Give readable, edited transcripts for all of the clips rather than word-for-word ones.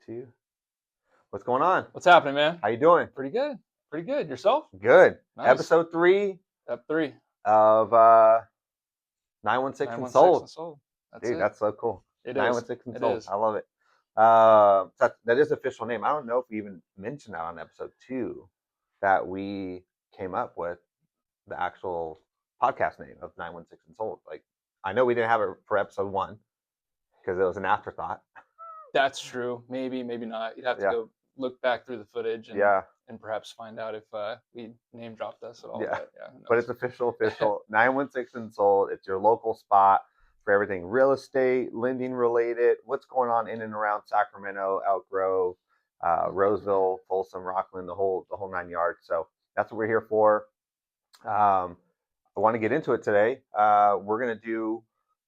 2. What's going on? What's happening, man? How you doing? Pretty good. Pretty good. Yourself? Good. Nice. Episode 3 Step 3. of 916 and 916 Sold. and sold. That's Dude, it. that's so cool. It is. 916 and It Sold. is. I love it. That is official name. I don't know if we even mentioned that on episode 2 that we came up with the actual podcast name of 916 and Sold. Like, I know we didn't have it for episode 1 because it was an afterthought. That's true. Maybe not. You'd have to go look back through the footage and perhaps find out if we name dropped us at all. Yeah. But it's official. 916 and Sold. It's your local spot for everything real estate, lending related, what's going on in and around Sacramento, Elk Grove, Roseville, Folsom, Rockland, the whole 9 yards. So that's what we're here for. I want to get into it today. We're going to do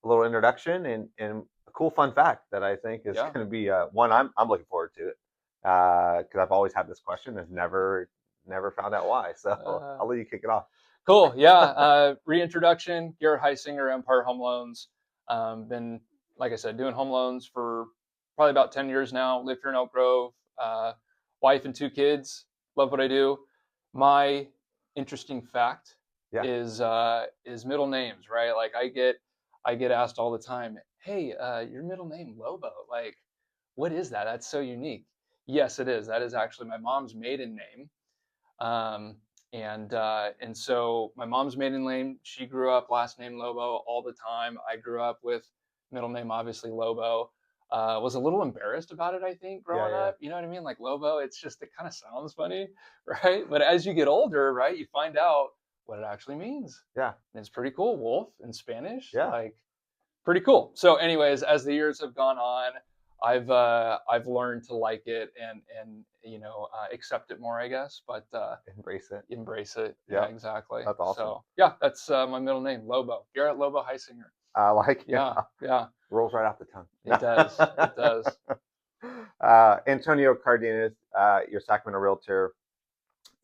a little introduction and a cool fun fact that I think is going to be one I'm looking forward to it because I've always had this question and never found out why. So I'll let you kick it off. Cool. Yeah. Reintroduction. Garrett Heisinger, Empire Home Loans. Been, like I said, doing home loans for probably about 10 years now. Live here in Elk Grove. Wife and 2 kids. Love what I do. My interesting fact is middle names, right? Like I get asked all the time, hey, your middle name Lobo, like what is that? That's so unique. Yes, it is. That is actually my mom's maiden name. And so my mom's maiden name, she grew up last name Lobo all the time. I grew up with middle name, obviously Lobo. Was a little embarrassed about it, I think, growing up. You know what I mean? Like Lobo, it kind of sounds funny, right? But as you get older, right, you find out what it actually means. Yeah. And it's pretty cool. Wolf in Spanish. Yeah. Like pretty cool. So anyways, as the years have gone on, I've learned to like it and accept it more, I guess, but embrace it. Yeah, exactly. That's awesome. So yeah, that's my middle name, Lobo. Garrett Lobo Heisinger. I like it. Yeah. Rolls right off the tongue. It does. It does. Antonio Cardenas, your Sacramento realtor.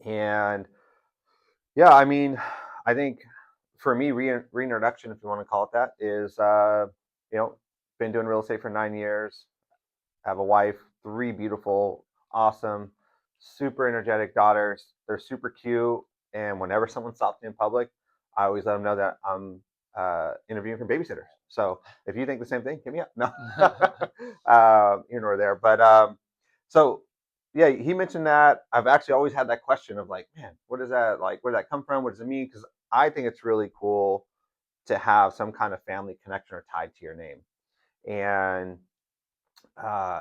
And yeah, I mean, I think for me, reintroduction, if you want to call it that, is, been doing real estate for 9 years. Have a wife, 3 beautiful, awesome, super energetic daughters. They're super cute. And whenever someone stops me in public, I always let them know that I'm interviewing for babysitters. So if you think the same thing, hit me up. No, here nor there. But so yeah, he mentioned that. I've actually always had that question of like, man, what is that like? Where did that come from? What does it mean? Because I think it's really cool to have some kind of family connection or tied to your name. And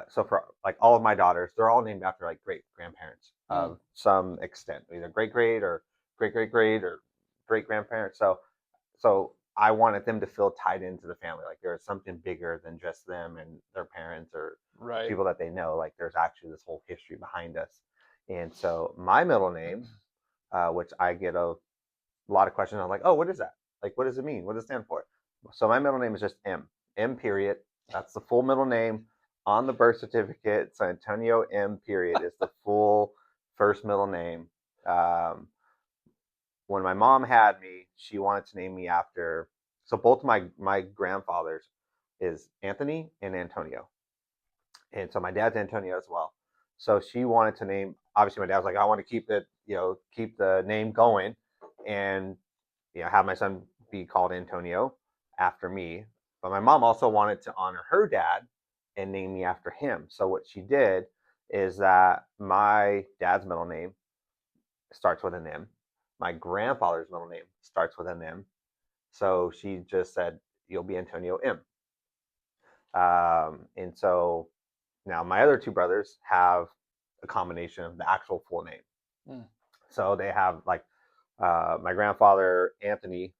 so for like all of my daughters, they're all named after like great grandparents of some extent, either great or great or great grandparents. So I wanted them to feel tied into the family, like there's something bigger than just them and their parents or people that they know. Like there's actually this whole history behind us. And so my middle name, which I get a lot of questions on, like, oh, what is that? Like, what does it mean? What does it stand for? So my middle name is just M period. That's the full middle name on the birth certificate. So Antonio M period is the full first middle name. When my mom had me, she wanted to name me after, so both my grandfathers is Anthony and Antonio. And so my dad's Antonio as well. So she wanted to name, obviously my dad was like, I want to keep the name going and, have my son be called Antonio after me. But my mom also wanted to honor her dad and name me after him. So what she did is that my dad's middle name starts with an M. My grandfather's middle name starts with an M. So she just said, you'll be Antonio M. And so now my other 2 brothers have a combination of the actual full name. So they have like, my grandfather, Anthony,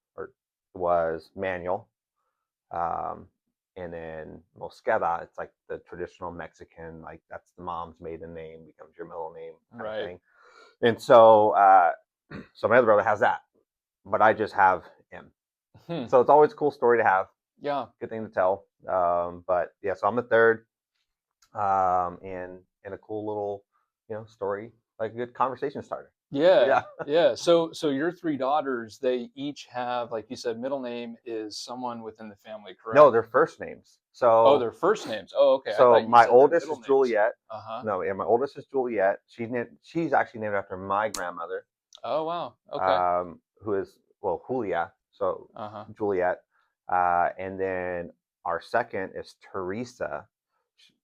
was Manuel. And then Mosqueda, it's like the traditional Mexican, like that's the mom's maiden name, becomes your middle name kind of thing. And so, so my other brother has that, but I just have M. So it's always a cool story to have. Yeah. Good thing to tell. But yeah, so I'm the third, and a cool little, story, like a good conversation starter. Yeah, Yeah. yeah. So your three daughters, they each have, like you said, middle name is someone within the family, No, correct? their first names. Oh, So their first names. Oh, okay. I so thought you my said their oldest middle is names. Juliet. Uh-huh. No, yeah, my oldest is Juliet. She's actually named after my grandmother, Oh, wow. Okay. who is, well, Julia. So Uh-huh. Juliet, and then our second is Teresa.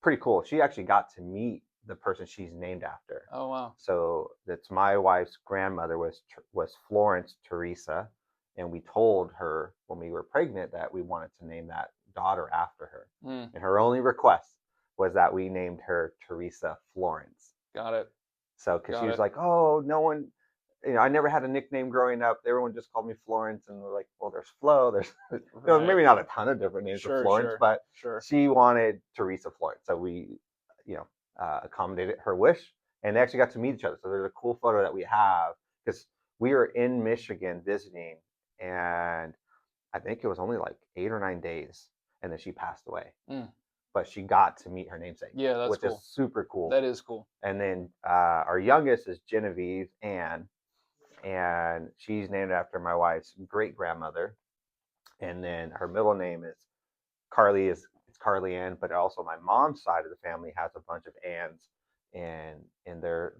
Pretty cool. She actually got to meet the person she's named after. Oh, wow. So that's my wife's grandmother was Florence Teresa, and we told her when we were pregnant that we wanted to name that daughter after her. Mm, And her only request was that we named her Teresa Florence. got it. So, because she Got was it. like, oh, no one, I never had a nickname growing up. Everyone just called me Florence, and we're like, well, there's Flo. There's, Right. maybe not a ton of different names for Sure, Florence, sure, but sure. she wanted Teresa Florence. So we, you know, accommodated her wish, and they actually got to meet each other. So there's a cool photo that we have because we were in Michigan visiting, and I think it was only like 8 or 9 days, and then she passed away. Mm, But she got to meet her namesake, yeah, that's which is cool. super cool. That is cool. And then our youngest is Genevieve Ann, and she's named after my wife's great grandmother. And then her middle name is Carly, is it's Carly Ann, but also my mom's side of the family has a bunch of Anns in their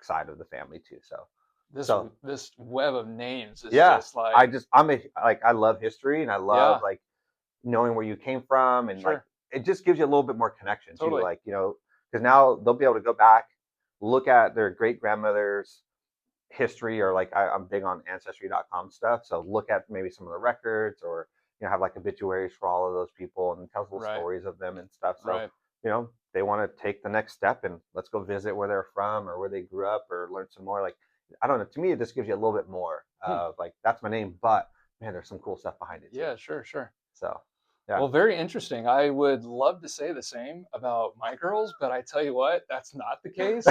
side of the family too. This So this web of names is yeah, just like, I love history, and I love yeah, like knowing where you came from, and like sure. it just gives you a little bit more connection too, Totally. like because now they'll be able to go back, look at their great grandmother's history, or like I'm big on ancestry.com stuff, so look at maybe some of the records, or have like obituaries for all of those people and tells little Right. stories of them and stuff. So Right. they want to take the next step and let's go visit where they're from or where they grew up or learn some more. Like, I don't know, to me it just gives you a little bit more Hmm. of like, that's my name, but man, there's some cool stuff behind it too. Yeah, sure, sure. So yeah. Well, very interesting. I would love to say the same about my girls, but I tell you what, that's not the case.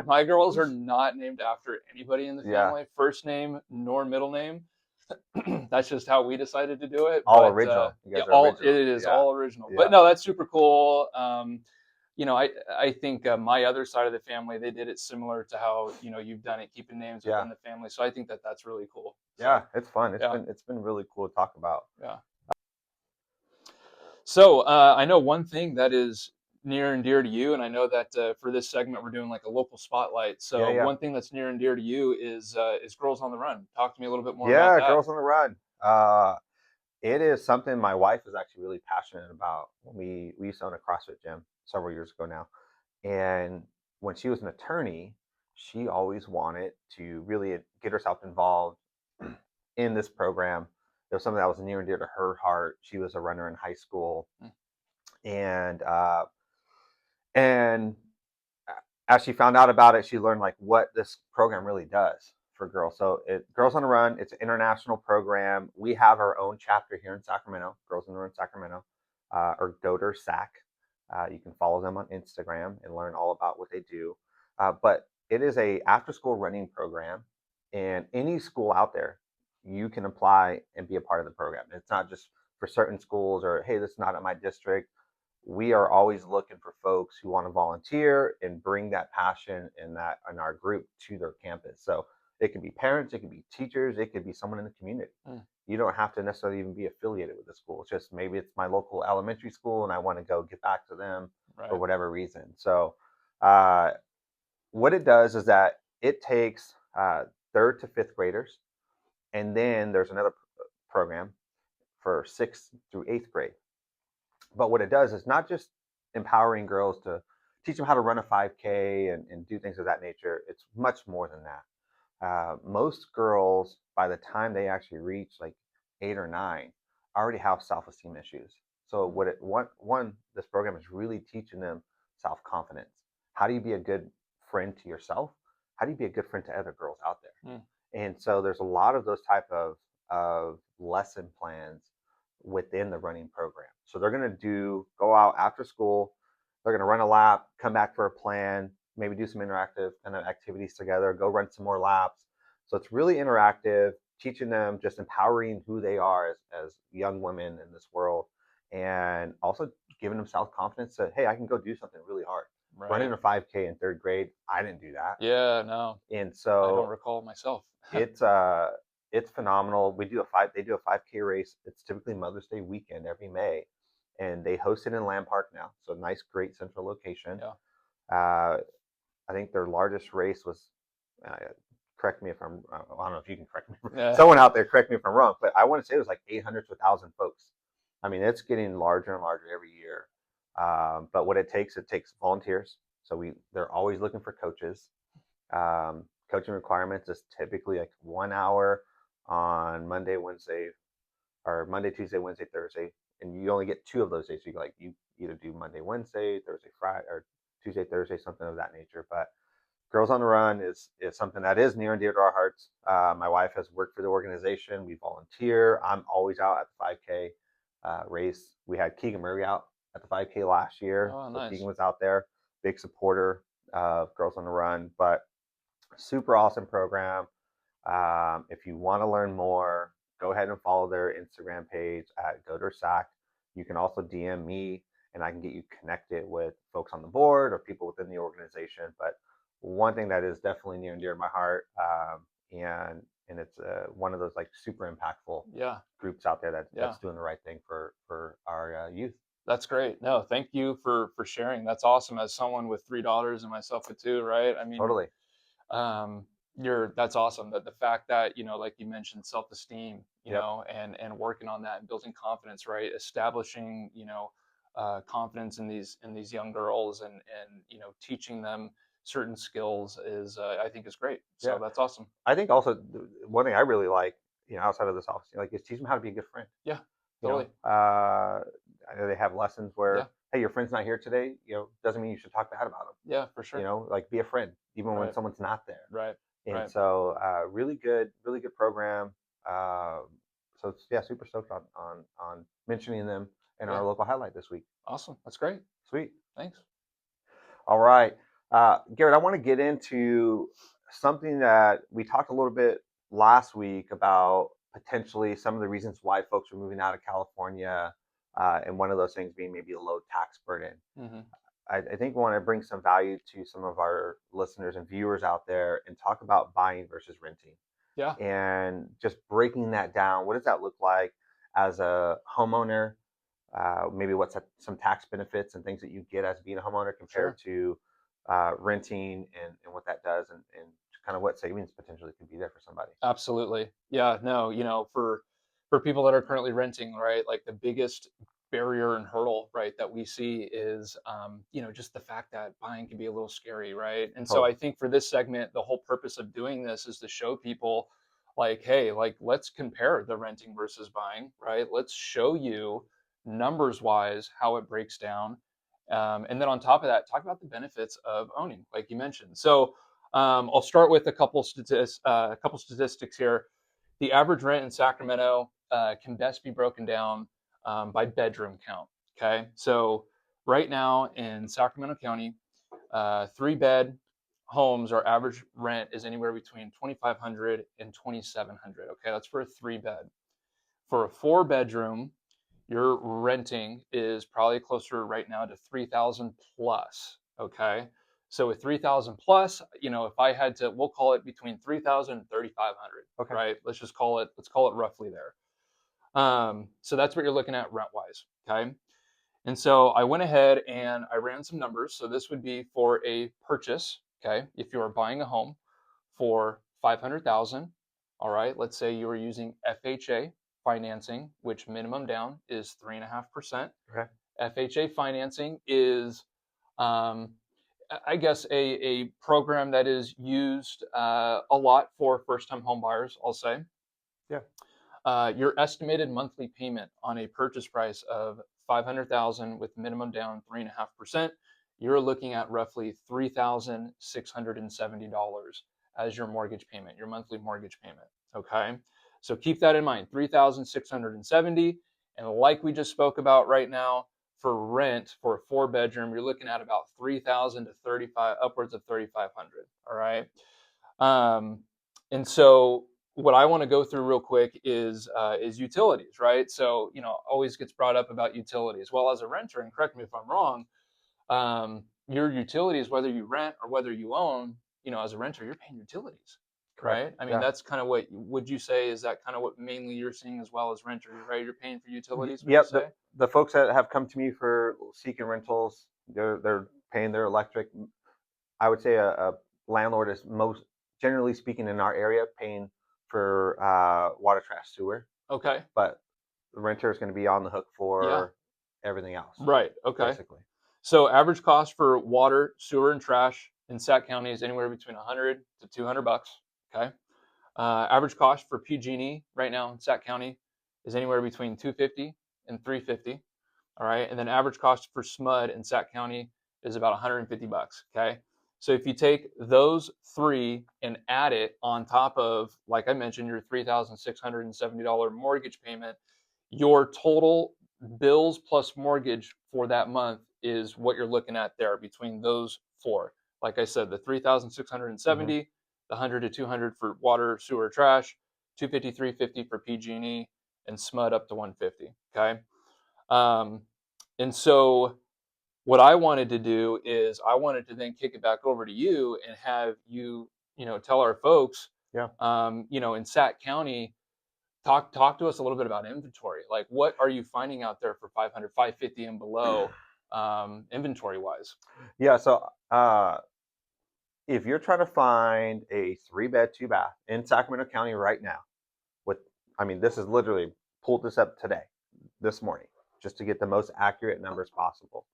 My girls are not named after anybody in the Yeah, family, first name nor middle name. That's just how we decided to do it. all But original. You yeah, guys are all it original. is Yeah, all original. yeah, But no, that's super cool. I think my other side of the family, they did it similar to how you've done it, keeping names yeah, within the family. So I think that that's really cool. yeah. So It's fun. yeah, It's been really cool to talk about. yeah. So I know one thing that is near and dear to you, and I know that for this segment we're doing like a local spotlight. Yeah, So yeah. one thing that's near and dear to you is Girls on the Run. Talk to me a little bit more about Yeah, that. Girls on the Run. It is something my wife is actually really passionate about. We used to own a CrossFit gym several years ago now, and when she was an attorney, she always wanted to really get herself involved in this program. It was something that was near and dear to her heart. She was a runner in high school, Mm, and and as she found out about it, she learned like what this program really does for girls. So Girls on the Run, it's an international program. We have our own chapter here in Sacramento, Girls on the Run Sacramento, or Goder Sac. You can follow them on Instagram and learn all about what they do. But it is a after school running program, and any school out there, you can apply and be a part of the program. It's not just for certain schools or hey, this is not at my district. We are always looking for folks who want to volunteer and bring that passion and that in our group to their campus. So it could be parents, it could be teachers, it could be someone in the community. mm, You don't have to necessarily even be affiliated with the school. It's just maybe it's my local elementary school and I want to go get back to them for right. whatever reason. So uh, what it does is that it takes third to fifth graders, and then there's another program for sixth through eighth grade. But what it does is not just empowering girls to teach them how to run a 5K and do things of that nature. It's much more than that. Most girls, by the time they actually reach like 8 or 9, already have self-esteem issues. So Mm, one, this program is really teaching them self-confidence. How do you be a good friend to yourself? How do you be a good friend to other girls out there? mm, And so there's a lot of those type of lesson plans within the running program. So they're going to go out after school, they're going to run a lap, come back for a plan, maybe do some interactive kind of activities together, go run some more laps. So it's really interactive, teaching them, just empowering who they are as young women in this world, and also giving them self confidence that hey, I can go do something really hard. running a 5K in third grade. I didn't do that. Yeah, no, And I don't so recall myself. it's phenomenal. They do a 5K race. It's typically Mother's Day weekend every May, and they host it in Lamb Park now. So nice, great central location. Yeah. Uh, I think their largest race was, uh, correct me if I'm, I don't know if you can correct me. Yeah. Someone out there correct me if I'm wrong, but I want to say it was like 800 to 1,000 folks. I mean, it's getting larger and larger every year. But what it takes volunteers. So they're always looking for coaches. Coaching requirements is typically like 1 hour on Monday, Wednesday, or Monday, Tuesday, Wednesday, Thursday, and you only get 2 of those days. So you either do Monday, Wednesday, Thursday, Friday, or Tuesday, Thursday, something of that nature. But Girls on the Run is something that is near and dear to our hearts. My wife has worked for the organization. We volunteer. I'm always out at the 5K race. We had Keegan Murray out at the 5K last year. Oh, So nice. Keegan was out there, big supporter of Girls on the Run. But super awesome program. If you want to learn more, go ahead and follow their Instagram page at GoToSac. You can also DM me and I can get you connected with folks on the board or people within the organization. But one thing that is definitely near and dear to my heart, and it's one of those like super impactful groups out there that's doing the right thing for our youth. That's great. No, thank you for sharing. That's awesome. As someone with 3 daughters and myself with 2, right? I mean, Totally. That's awesome. That the fact that, like you mentioned, self-esteem, you Yep. know, and working on that and building confidence, right? Establishing, confidence in these young girls and teaching them certain skills is I think is great. So Yeah. that's awesome. I think also one thing I really like, outside of this office, like is teach them how to be a good friend. Yeah, You totally. know, I know they have lessons where, Yeah. hey, your friend's not here today. Doesn't mean you should talk bad about them. Yeah, for sure. Like be a friend even when Right. someone's not there. Right. And Right. so, really good program. So it's, yeah, super stoked on mentioning them in Yeah. our local highlight this week. Awesome. That's great. Sweet. Thanks. All right, Garrett, I want to get into something that we talked a little bit last week about potentially some of the reasons why folks are moving out of California, and one of those things being maybe a low tax burden. Mm-hmm. I think we want to bring some value to some of our listeners and viewers out there and talk about buying versus renting. Yeah. And just breaking that down. What does that look like as a homeowner? Maybe what's some tax benefits and things that you get as being a homeowner compared to renting, and what that does, and kind of what savings potentially could be there for somebody. Absolutely. Yeah, no, for people that are currently renting, right? Like the biggest barrier and hurdle, right, that we see is just the fact that buying can be a little scary, right? And so I think for this segment, the whole purpose of doing this is to show people like, hey, like let's compare the renting versus buying, right? Let's show you numbers wise how it breaks down. And then on top of that, talk about the benefits of owning, like you mentioned. So I'll start with a couple statistics here. The average rent in Sacramento can best be broken down by bedroom count. Okay, so right now in Sacramento County, 3-bed homes, our average rent is anywhere between $2,500 and $2,700. Okay, that's for a 3-bed. For a 4-bedroom, your renting is probably closer right now to 3,000 plus. Okay. So with 3,000 plus, if I had to, we'll call it between 3,000 and 3,500. Okay. Right. Let's call it roughly there. So that's what you're looking at rent wise. Okay. And so I went ahead and I ran some numbers. So this would be for a purchase. Okay. If you are buying a home for 500,000, all right, let's say you were using FHA financing, which minimum down is 3.5%. Okay. FHA financing is, I guess, a program that is used a lot for first-time home buyers, I'll say. Yeah. Your estimated monthly payment on a purchase price of 500,000 with minimum down 3.5%, you're looking at roughly $3,670 as your mortgage payment, your monthly mortgage payment. Okay, so keep that in mind, 3,670. And like we just spoke about right now, for rent for a 4-bedroom, you're looking at about 3,000 to 35, upwards of 3,500. All right, and so what I want to go through real quick is utilities, right? So always gets brought up about utilities. Well, as a renter, and correct me if I'm wrong, your utilities, whether you rent or whether you own, as a renter, you're paying utilities, Correct. right? I mean, Yeah. that's kind of what would you say is that kind of what mainly you're seeing as well as renter, right? You're paying for utilities, would you Yep. say? The folks that have come to me for seeking rentals, they're paying their electric. I would say a landlord is most generally speaking in our area paying for water, trash, sewer, Okay. but the renter is going to be on the hook Yeah. for everything else, Right. Okay. basically. So average cost for water, sewer, and trash in Sac County is anywhere between 100 to 200 bucks. Okay. Average cost for PG&E right now in Sac County is anywhere between 250 and 350. All right, and then average cost for SMUD in Sac County is about 150 bucks. Okay, so if you take those three and add it on top of, like I mentioned, your $3,670 mortgage payment, your total bills plus mortgage for that month is what you're looking at there between those four. Like I said, the 3,670, Mm-hmm. the 100 to 200 for water, sewer, trash, 250, 350 for PG&E, and SMUD up to 150. Okay. Um, and so what I wanted to do is I wanted to then kick it back over to you and have you, tell our folks, Yeah. in Sac County, talk to us a little bit about inventory. Like, what are you finding out there for 500, 550 and below, inventory wise? Yeah. So if you're trying to find a 3-bed, 2-bath in Sacramento County right now, with, I mean, this is literally pulled this up today, this morning, just to get the most accurate numbers possible.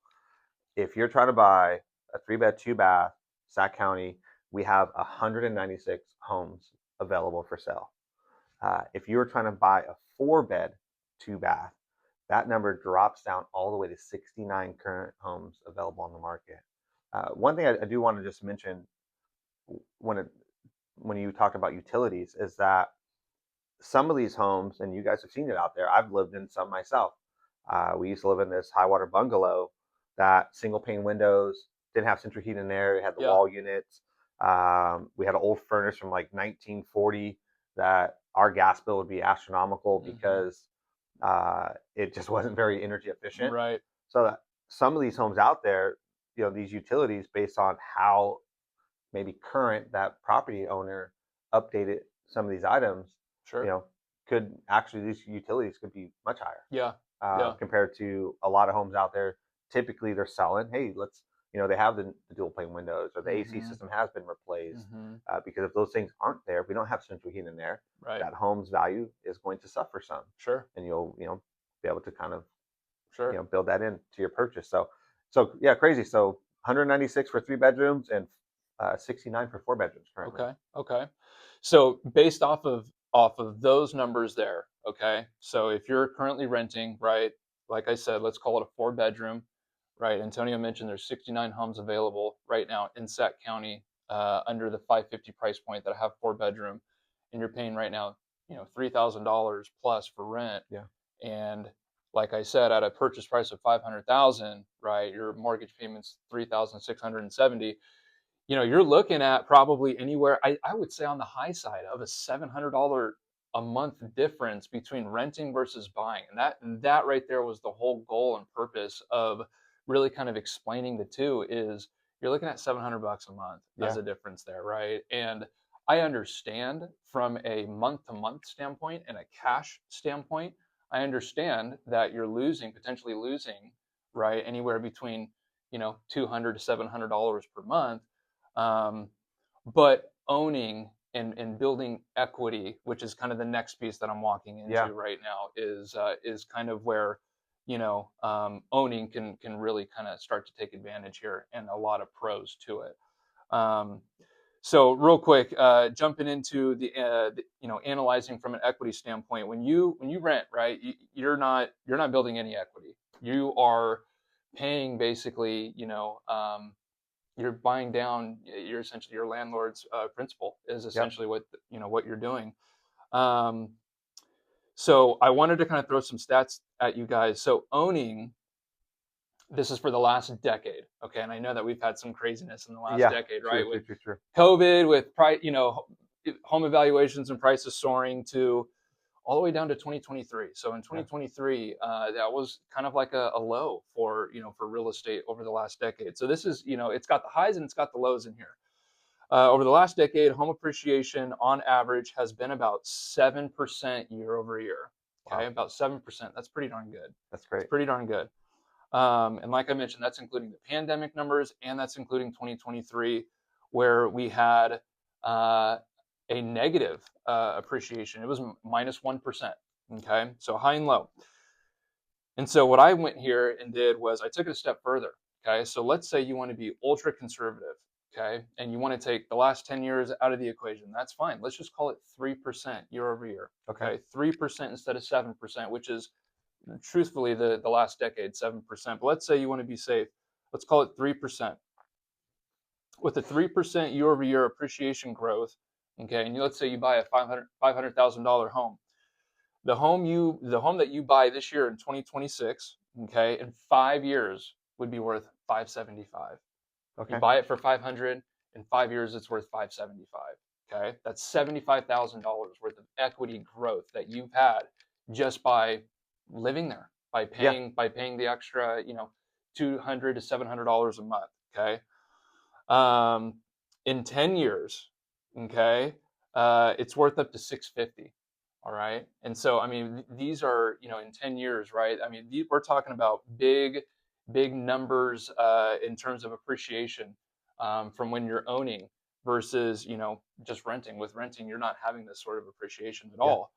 If you're trying to buy a 3-bed, 2-bath, Sac County, we have 196 homes available for sale. If you were trying to buy a 4-bed, 2-bath, that number drops down all the way to 69 current homes available on the market. One thing I do want to just mention when it, when you talk about utilities is that some of these homes, and you guys have seen it out there, I've lived in some myself. We used to live in this high water bungalow that single pane windows, didn't have central heat in there, it had the Yeah. wall units. We had an old furnace from like 1940 that our gas bill would be astronomical because it just wasn't very energy efficient. Right. So that some of these homes out there, these utilities, based on how maybe current that property owner updated some of these items, you Sure. know, could actually, these utilities could be much higher Yeah. Yeah. compared to a lot of homes out there. Typically, they're selling, hey, let's, they have the dual pane windows or the AC Mm-hmm. system has been replaced Mm-hmm. because if those things aren't there, if we don't have central heat in there, Right. that home's value is going to suffer some, Sure. and you'll, be able to kind of, Sure. build that into your purchase. So yeah, crazy. So 196 for 3 bedrooms and 69 for 4 bedrooms currently. Okay. Okay. So based off of those numbers there, okay. So if you're currently renting, right, like I said, let's call it a 4-bedroom, right? Antonio mentioned there's 69 homes available right now in Sac County under the 550 price point that have 4-bedroom, and you're paying right now, $3,000 plus for rent. Yeah. And like I said, at a purchase price of 500,000, right, your mortgage payment's 3,670. You're looking at probably anywhere, I would say on the high side of a $700 a month difference between renting versus buying. And that right there was the whole goal and purpose of really kind of explaining the two is you're looking at 700 bucks a month as Yeah. a difference there, right? And I understand from a month to month standpoint and a cash standpoint, I understand that you're potentially losing, right, anywhere between, $200 to $700 per month. But owning and building equity, which is kind of the next piece that I'm walking into Yeah. right now, is kind of where owning can really kind of start to take advantage here, and a lot of pros to it. So real quick, jumping into the analyzing from an equity standpoint, when you rent, right, you're not building any equity. You are paying basically, you're buying down. You're essentially your landlord's principal is Yep. essentially what you're doing. Um, so I wanted to kind of throw some stats at you guys. So owning, this is for the last decade, okay, and I know that we've had some craziness in the last Yeah. decade, True. right, with True. COVID, with price, home evaluations and prices soaring to all the way down to 2023. So in 2023, that was kind of like a low for, for real estate over the last decade. So this is, it's got the highs and it's got the lows in here. Over the last decade, home appreciation on average has been about 7% year over year. Okay, Wow. about 7%. That's pretty darn good. That's great. It's pretty darn good. And like I mentioned, that's including the pandemic numbers, and that's including 2023, where we had a negative appreciation. It was minus 1%. Okay, so high and low. And so what I went here and did was I took it a step further. Okay, so let's say you want to be ultra conservative. Okay, and you want to take the last 10 years out of the equation. That's fine. Let's just call it 3% year over year. Okay, 3% instead of 7%, which is truthfully the last decade, 7%. But let's say you want to be safe. Let's call it 3%. With a 3% year over year appreciation growth, okay, and let's say you buy a $500,000 home. The home that you buy this year in 2026, okay, in 5 years would be worth 575. Okay. You buy it for 500, in 5 years it's worth 575. Okay, that's $75,000 worth of equity growth that you've had just by living there, by paying the extra, $200 to $700 a month. Okay, in 10 years, okay, it's worth up to 650. All right, and so I mean, these are, in 10 years, right? I mean, we're talking about big numbers in terms of appreciation from when you're owning versus, just renting. With renting, you're not having this sort of appreciation at all.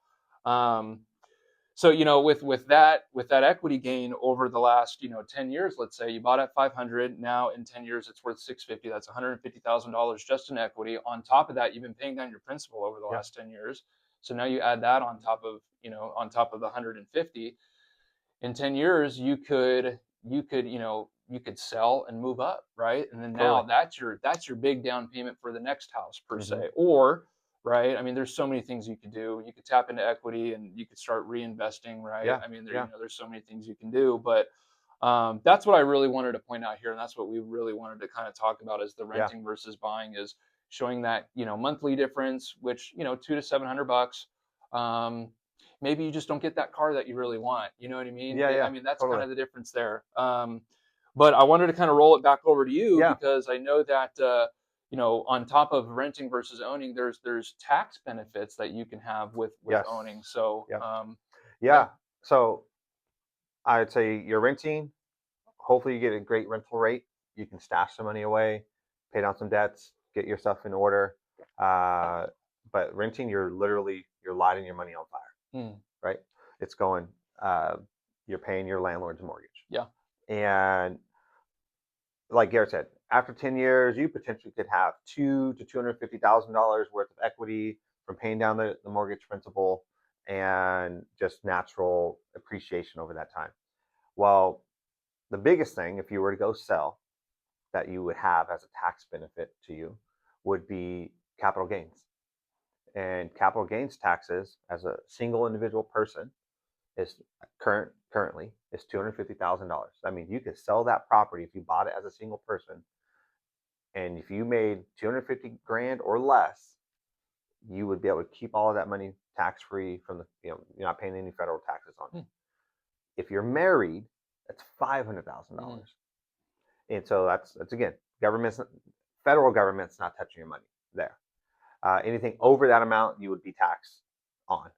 So, with that equity gain over the last, 10 years, let's say you bought at 500, now in 10 years it's worth 650. That's $150,000 just in equity. On top of that, you've been paying down your principal over the last 10 years. So now you add that on top of, the 150. In 10 years, you could sell and move up, right? And then now that's your big down payment for the next house per se. Or, right, I mean, there's so many things you could do. You could tap into equity and you could start reinvesting, right? I mean, there's so many things you can do. But that's what I really wanted to point out here, and that's what we really wanted to kind of talk about, is the renting versus buying, is showing that, monthly difference, which, $200 to $700. Maybe you just don't get that car that you really want. You know what I mean? I mean, that's kind of the difference there. But I wanted to kind of roll it back over to you because I know that, on top of renting versus owning, there's tax benefits that you can have with owning. So, so I'd say you're renting. Hopefully you get a great rental rate. You can stash some money away, pay down some debts, get your stuff in order. But renting, you're lighting your money on fire, right? It's going, you're paying your landlord's mortgage. Yeah. And like Garrett said, after 10 years, you potentially could have $200,000 to $250,000 worth of equity from paying down the mortgage principal and just natural appreciation over that time. Well, the biggest thing, if you were to go sell, that you would have as a tax benefit to you would be capital gains. And capital gains taxes as a single individual person is currently is $250,000. I mean, you could sell that property if you bought it as a single person, and if you made 250 grand or less, you would be able to keep all of that money tax free from the, you're not paying any federal taxes on it. If you're married, that's $500,000. And so that's again, federal government's not touching your money there. Anything over that amount, you would be taxed on.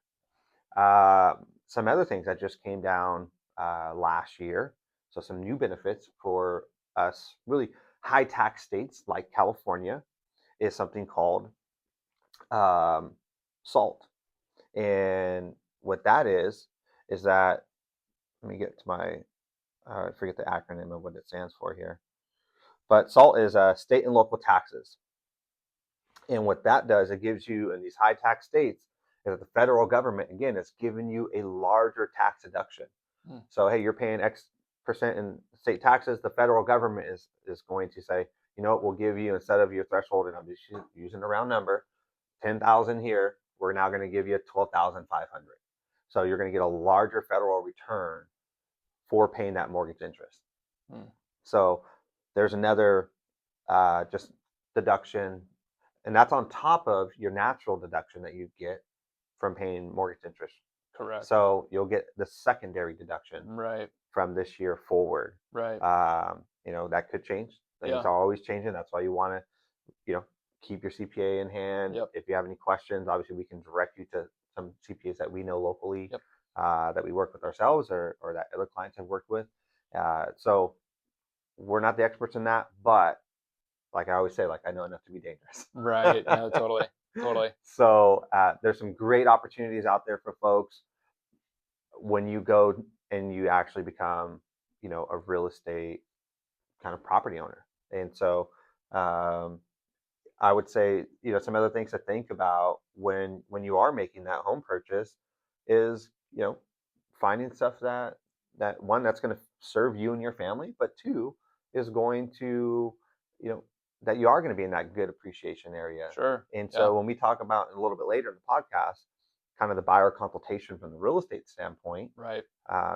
Some other things that just came down last year, so some new benefits for us, really high tax states like California, is something called SALT. And what that is that, let me get to my, I forget the acronym of what it stands for here. But SALT is state and local taxes. And what that does, it gives you, in these high tax states, is that the federal government, again, is giving you a larger tax deduction. So, hey, you're paying X percent in state taxes. The federal government is going to say, you know what, we'll give you, instead of your threshold, and I'm just using a round number, 10,000 here, we're now going to give you 12,500. So you're going to get a larger federal return for paying that mortgage interest. So there's another just deduction, and that's on top of your natural deduction that you get from paying mortgage interest Correct. So you'll get the secondary deduction Right. from this year forward. Right. That could change. Things Yeah. are always changing. That's why you want to, keep your CPA in hand. Yep. If you have any questions, obviously we can direct you to some CPAs that we know locally, Yep. that we work with ourselves or that other clients have worked with. So we're not the experts in that, but like I always say, like I know enough to be dangerous. Right. No, totally. Totally. So there's some great opportunities out there for folks when you go and you actually become, a real estate kind of property owner. And so um, I would say, some other things to think about when you are making that home purchase is, finding stuff that one that's going to serve you and your family, but two is going to, you know, that you are going to be in that good appreciation area. Sure. And Yeah. so when we talk about a little bit later in the podcast, kind of the buyer consultation from the real estate standpoint, Right.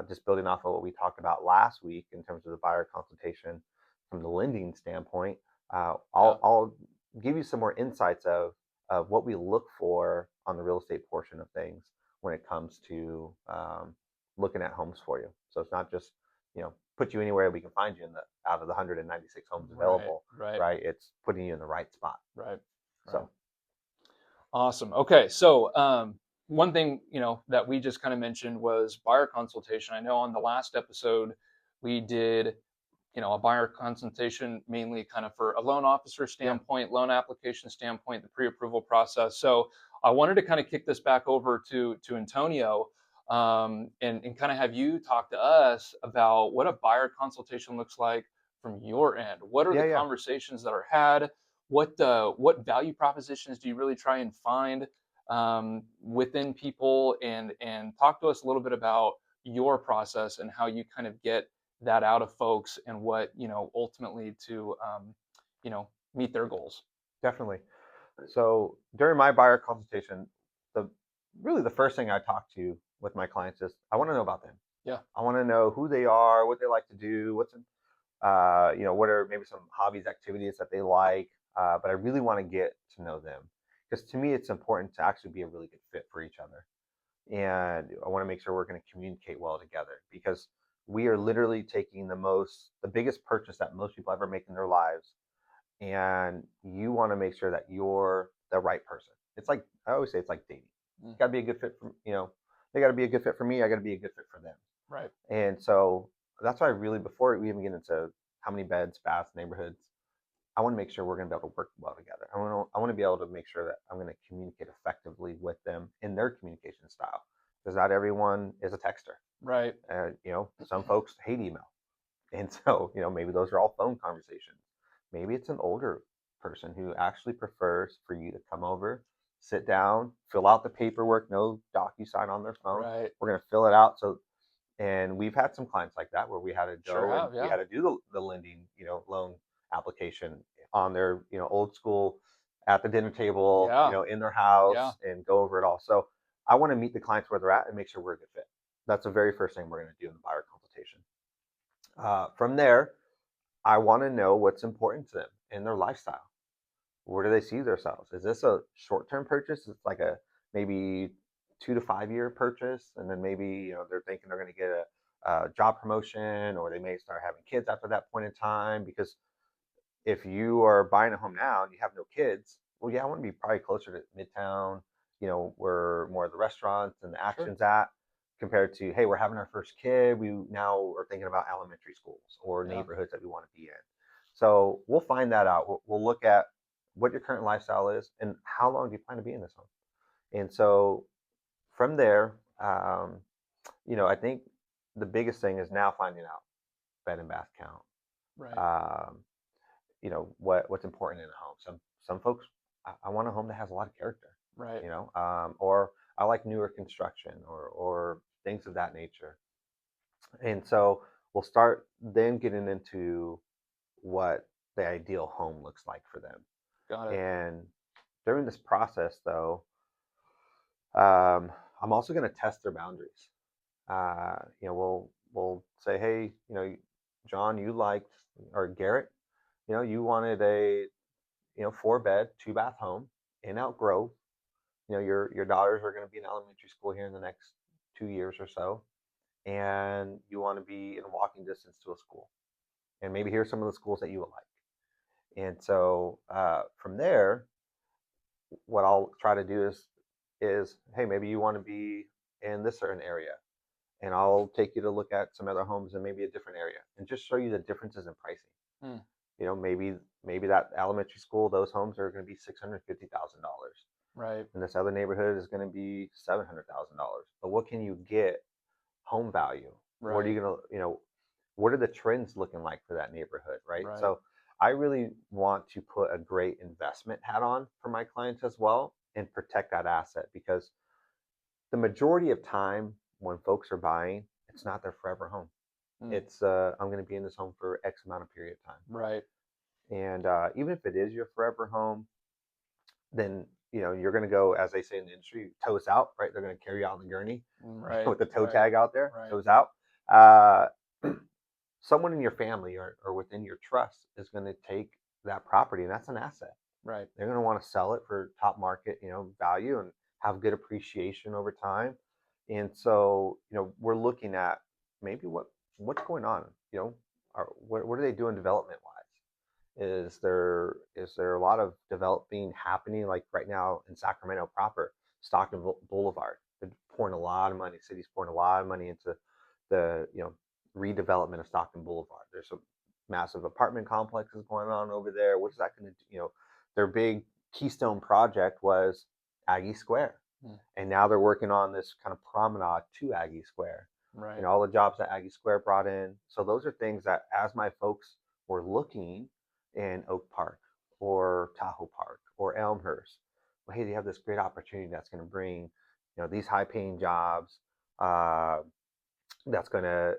just building off of what we talked about last week in terms of the buyer consultation from the lending standpoint, I'll give you some more insights of what we look for on the real estate portion of things when it comes to looking at homes for you. So it's not just put you anywhere we can find you out of the 196 homes available, Right. right? It's putting you in the right spot. Right. So Awesome. Okay. So, one thing, that we just kind of mentioned was buyer consultation. I know on the last episode we did, a buyer consultation mainly kind of for a loan officer standpoint, loan application standpoint, the pre-approval process. So I wanted to kind of kick this back over to Antonio, and kind of have you talk to us about what a buyer consultation looks like from your end. What are the yeah. conversations that are had? What value propositions do you really try and find within people, and talk to us a little bit about your process and how you kind of get that out of folks, and what ultimately to meet their goals. Definitely. So during my buyer consultation, the really the first thing I talk to with my clients is I want to know about them. Yeah. I want to know who they are, what they like to do, what are maybe some hobbies, activities that they like. But I really want to get to know them because to me, it's important to actually be a really good fit for each other. And I want to make sure we're going to communicate well together because we are literally taking the biggest purchase that most people ever make in their lives, and you want to make sure that you're the right person. It's like I always say, it's like dating. It's got to be a good fit for they got to be a good fit for me. I got to be a good fit for them. Right. And so that's why really before we even get into how many beds, baths, neighborhoods, I want to make sure we're going to be able to work well together. I want to be able to make sure that I'm going to communicate effectively with them in their communication style because not everyone is a texter. Right. Some folks hate email, and so maybe those are all phone conversations. Maybe it's an older person who actually prefers for you to come over, sit down, fill out the paperwork, no DocuSign on their phone. Right. We're going to fill it out. And we've had some clients like that where we had to Sure go and have, we yeah. had to do the lending, loan application on their, old school at the dinner table, Yeah. in their Yeah. house and go over it all. So I want to meet the clients where they're at and make sure we're a good fit. That's the very first thing we're going to do in the buyer consultation. From there, I want to know what's important to them in their lifestyle. Where do they see themselves? Is this a short-term purchase? It's like a maybe 2 to 5 year purchase, and then maybe they're thinking they're going to get a job promotion, or they may start having kids after that point in time. Because if you are buying a home now and you have no kids, well, yeah, I want to be probably closer to Midtown, where more of the restaurants and the action's at, compared to, hey, we're having our first kid. We now are thinking about elementary schools or neighborhoods that we want to be in. So we'll find that out. We'll look at what your current lifestyle is and how long do you plan to be in this home. And so from there, I think the biggest thing is now finding out bed and bath count. Right. What's important in a home. Some folks, I want a home that has a lot of character. Right. Or I like newer construction or things of that nature. And so we'll start then getting into what the ideal home looks like for them. Got it. And during this process, though, I'm also going to test their boundaries. We'll say, hey, John, you liked, or Garrett, you wanted a 4 bed, 2 bath home in Elk Grove. Your daughters are going to be in elementary school here in the next 2 years or so, and you want to be in walking distance to a school. And maybe here's some of the schools that you would like. And so from there, what I'll try to do is hey, maybe you want to be in this certain area, and I'll take you to look at some other homes in maybe a different area, and just show you the differences in pricing. Hmm. Maybe that elementary school, those homes are going to be $650,000, Right. and this other neighborhood is going to be $700,000. But what can you get home value? What are Right. you gonna, what are the trends looking like for that neighborhood, right? Right. So I really want to put a great investment hat on for my clients as well and protect that asset, because the majority of time when folks are buying, it's not their forever home. Hmm. It's I'm going to be in this home for X amount of period of time, Right. and even if it is your forever home, then you're going to go, as they say in the industry, toes out, right? They're going to carry you out on the gurney Right. with the toe Right. tag out there, Right. toes out. Uh, Someone in your family or within your trust is going to take that property, and that's an asset. Right. They're going to want to sell it for top market, value, and have good appreciation over time. And so, we're looking at maybe what's going on. What are they doing development wise? Is there a lot of developing happening, like right now in Sacramento proper, Stockton Boulevard? They're pouring a lot of money. City's pouring a lot of money into the redevelopment of Stockton Boulevard. There's some massive apartment complexes going on over there. What's that going to do? Their big keystone project was Aggie Square, and now they're working on this kind of promenade to Aggie Square. Right. And all the jobs that Aggie Square brought in. So those are things that, as my folks were looking in Oak Park or Tahoe Park or Elmhurst, well, hey, they have this great opportunity that's going to bring, these high-paying jobs. That's going to,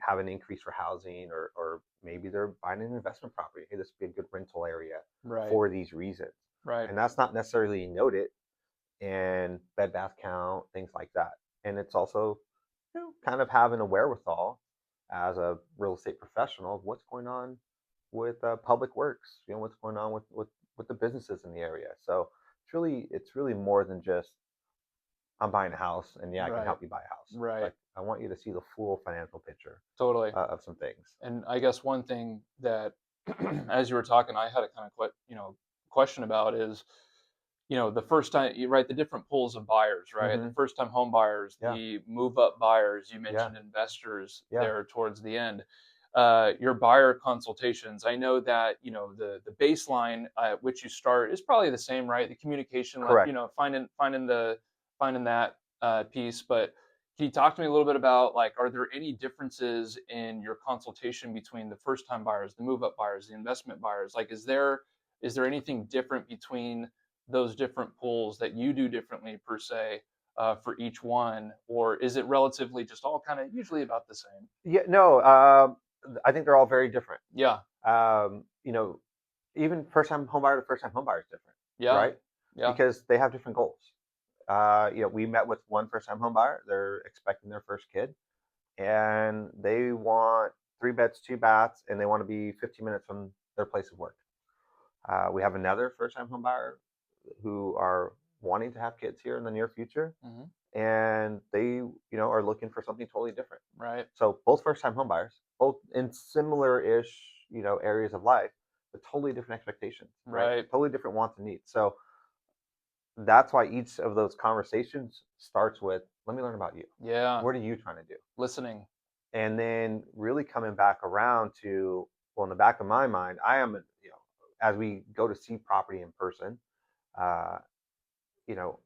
have an increase for housing, or maybe they're buying an investment property. Hey, this would be a good rental area Right. for these reasons. Right. And that's not necessarily noted in bed bath count, things like that. And it's also, kind of having a wherewithal as a real estate professional of what's going on with public works, what's going on with the businesses in the area. So it's really more than just I'm buying a house, and yeah, I can Right. help you buy a house. Right. Like, I want you to see the full financial picture Totally. of some things. And I guess one thing that, as you were talking, I had a kind of question about is, the first time, right, the different pools of buyers, right? Mm-hmm. The first time home buyers, Yeah. the move up buyers, you Yeah. mentioned investors Yeah. there towards the end. Your buyer consultations, I know that, the baseline at which you start is probably the same, right? The communication, Correct. finding that piece. But can you talk to me a little bit about, like, are there any differences in your consultation between the first time buyers, the move up buyers, the investment buyers? Like, is there anything different between those different pools that you do differently per se for each one, or is it relatively just all kind of usually about the same? Yeah. No. I think they're all very different. Yeah. Um, you know, Even first time home buyer to first time home buyer is different, Yeah. right? Yeah. Because they have different goals. We met with one first time home buyer. They're expecting their first kid, and they want 3 beds, 2 baths, and they want to be 15 minutes from their place of work. We have another first time home buyer who are wanting to have kids here in the near future, Hmm. and they are looking for something totally different. Right. So both first time home buyers, both in similar ish areas of life, but totally different expectations, right? Right. Totally different wants and needs. So that's why each of those conversations starts with, let me learn about you. Yeah. What are you trying to do? Listening. And then really coming back around to, well, in the back of my mind, I am, as we go to see property in person, uh, you know,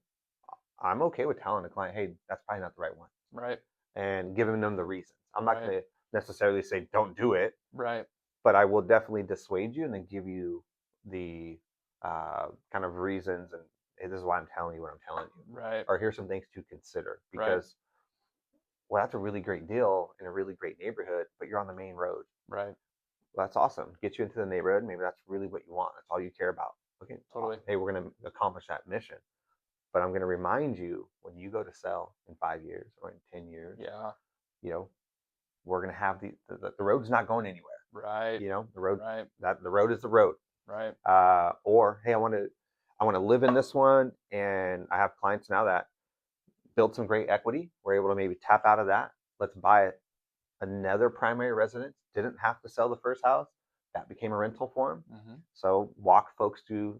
I'm okay with telling the client, hey, that's probably not the right one, Right. and giving them the reasons. I'm not Right. going to necessarily say, don't do it, Right. but I will definitely dissuade you and then give you the kind of reasons, and hey, this is why I'm telling you what I'm telling you, Right. or here's some things to consider, Right. because well, that's a really great deal in a really great neighborhood, but you're on the main road. Right. Well, that's awesome. Get you into the neighborhood. Maybe that's really what you want. That's all you care about. Okay, Totally. hey, we're going to accomplish that mission, but I'm going to remind you, when you go to sell in 5 years or in 10 years, Yeah. we're going to have the road's not going anywhere. Right. The road, Right. the road is the road. Right. Or hey, I want to live in this one, and I have clients now that built some great equity. We're able to maybe tap out of that. Let's buy another primary residence. Didn't have to sell the first house. That became a rental for them. Mm-hmm. So walk folks to,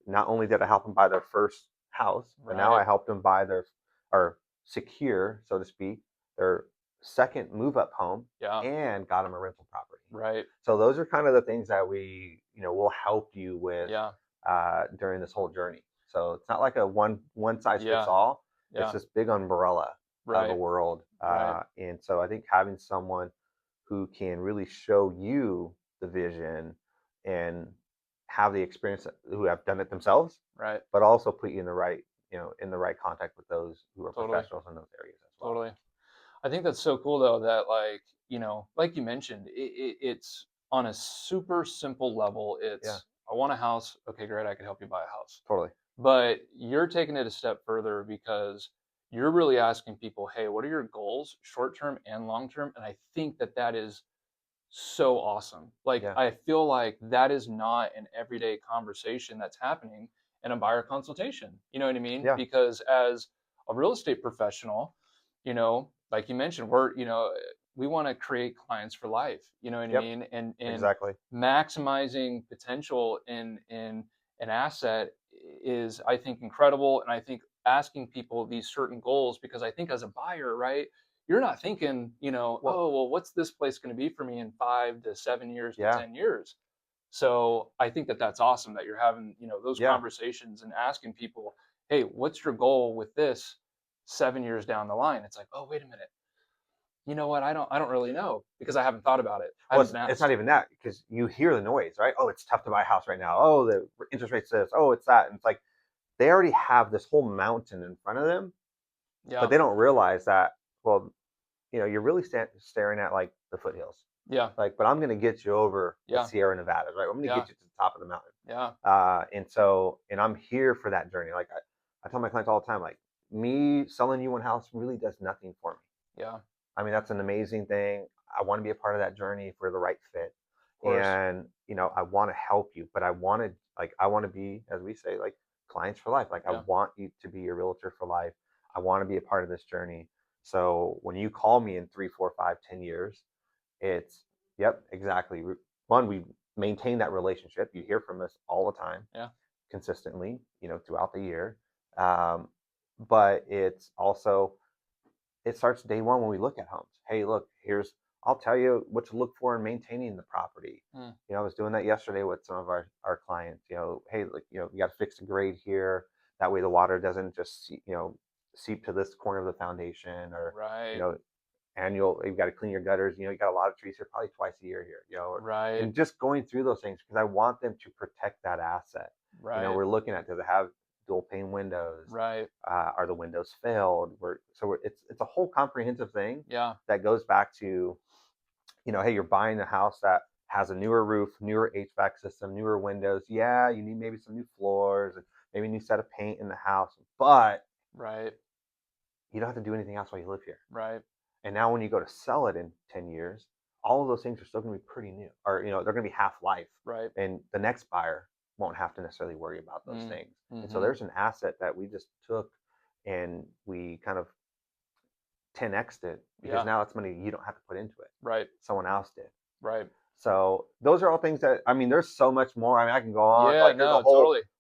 not only did I help them buy their first house, but now Right. I helped them buy their, or secure, so to speak, their second move up home, Yeah. and got them a rental property. Right. So those are kind of the things that we, will help you with Yeah. during this whole journey. So it's not like a one size fits Yeah. all. Yeah. It's this big umbrella of a Right. world. Right. And so I think having someone who can really show you the vision and have the experience, who have done it themselves, Right. but also put you in the right, in the right contact with those who are Totally. professionals in those areas as well. Totally. I think that's so cool though that like you mentioned, it's on a super simple level. It's Yeah. I want a house. Okay, great. I can help you buy a house. Totally. But you're taking it a step further because you're really asking people, hey, what are your goals, short term and long term? And I think that is so awesome. Like, Yeah. I feel like that is not an everyday conversation that's happening in a buyer consultation. You know what I mean? Yeah. Because as a real estate professional, like you mentioned, we want to create clients for life. You know what I Yep. mean? And Exactly. maximizing potential in an asset is, I think, incredible. And I think asking people these certain goals, because I think as a buyer, right, you're not thinking, Well, oh, well, what's this place going to be for me in 5 to 7 years to yeah. 10 years? So I think that's awesome that you're having, those Yeah. conversations and asking people, hey, what's your goal with this 7 years down the line? It's like, oh, wait a minute. You know what? I don't really know because I haven't thought about it. I Well, haven't been it's not asked. even that, because you hear the noise, right? Oh, it's tough to buy a house right now. Oh, the interest rate's this. Oh, it's that. And it's like they already have this whole mountain in front of them, but Yeah. they don't realize that, well, you're really staring at like the foothills. Yeah. Like, but I'm going to get you over the Yeah. Sierra Nevadas, right? I'm going to Yeah. get you to the top of the mountain. Yeah. And I'm here for that journey. Like I tell my clients all the time, like, me selling you one house really does nothing for me. Yeah. I mean, that's an amazing thing. I want to be a part of that journey for the right fit. Of course. And, I want to help you, but I want to be, as we say, like, clients for life. Like, I Yeah. want you to be your realtor for life. I want to be a part of this journey. So when you call me in 3, 4, 5, 10 years, it's, yep, exactly. One, we maintain that relationship. You hear from us all the time, Yeah. consistently, throughout the year. But it's also, it starts day one when we look at homes. Hey, look, I'll tell you what to look for in maintaining the property. Mm. I was doing that yesterday with some of our clients. Hey, look, you got to fix the grade here. That way the water doesn't just, seep to this corner of the foundation, or, Right. you've got to clean your gutters. You got a lot of trees here, probably twice a year here, Right. and just going through those things, because I want them to protect that asset. Right. We're looking at, does it have dual pane windows? Right. Are the windows failed? It's a whole comprehensive thing. Yeah. That goes back to, hey, you're buying a house that has a newer roof, newer HVAC system, newer windows. Yeah, you need maybe some new floors and maybe a new set of paint in the house, but Right. you don't have to do anything else while you live here. Right. And now when you go to sell it in 10 years, all of those things are still going to be pretty new, or, they're going to be half life. Right. And the next buyer won't have to necessarily worry about those things. Mm-hmm. And so there's an asset that we just took and we kind of 10x'd it, because now it's money you don't have to put into it. Right. Someone else did. Right. So those are all things that, I mean, there's so much more. I mean, I can go on. Yeah, Like, there's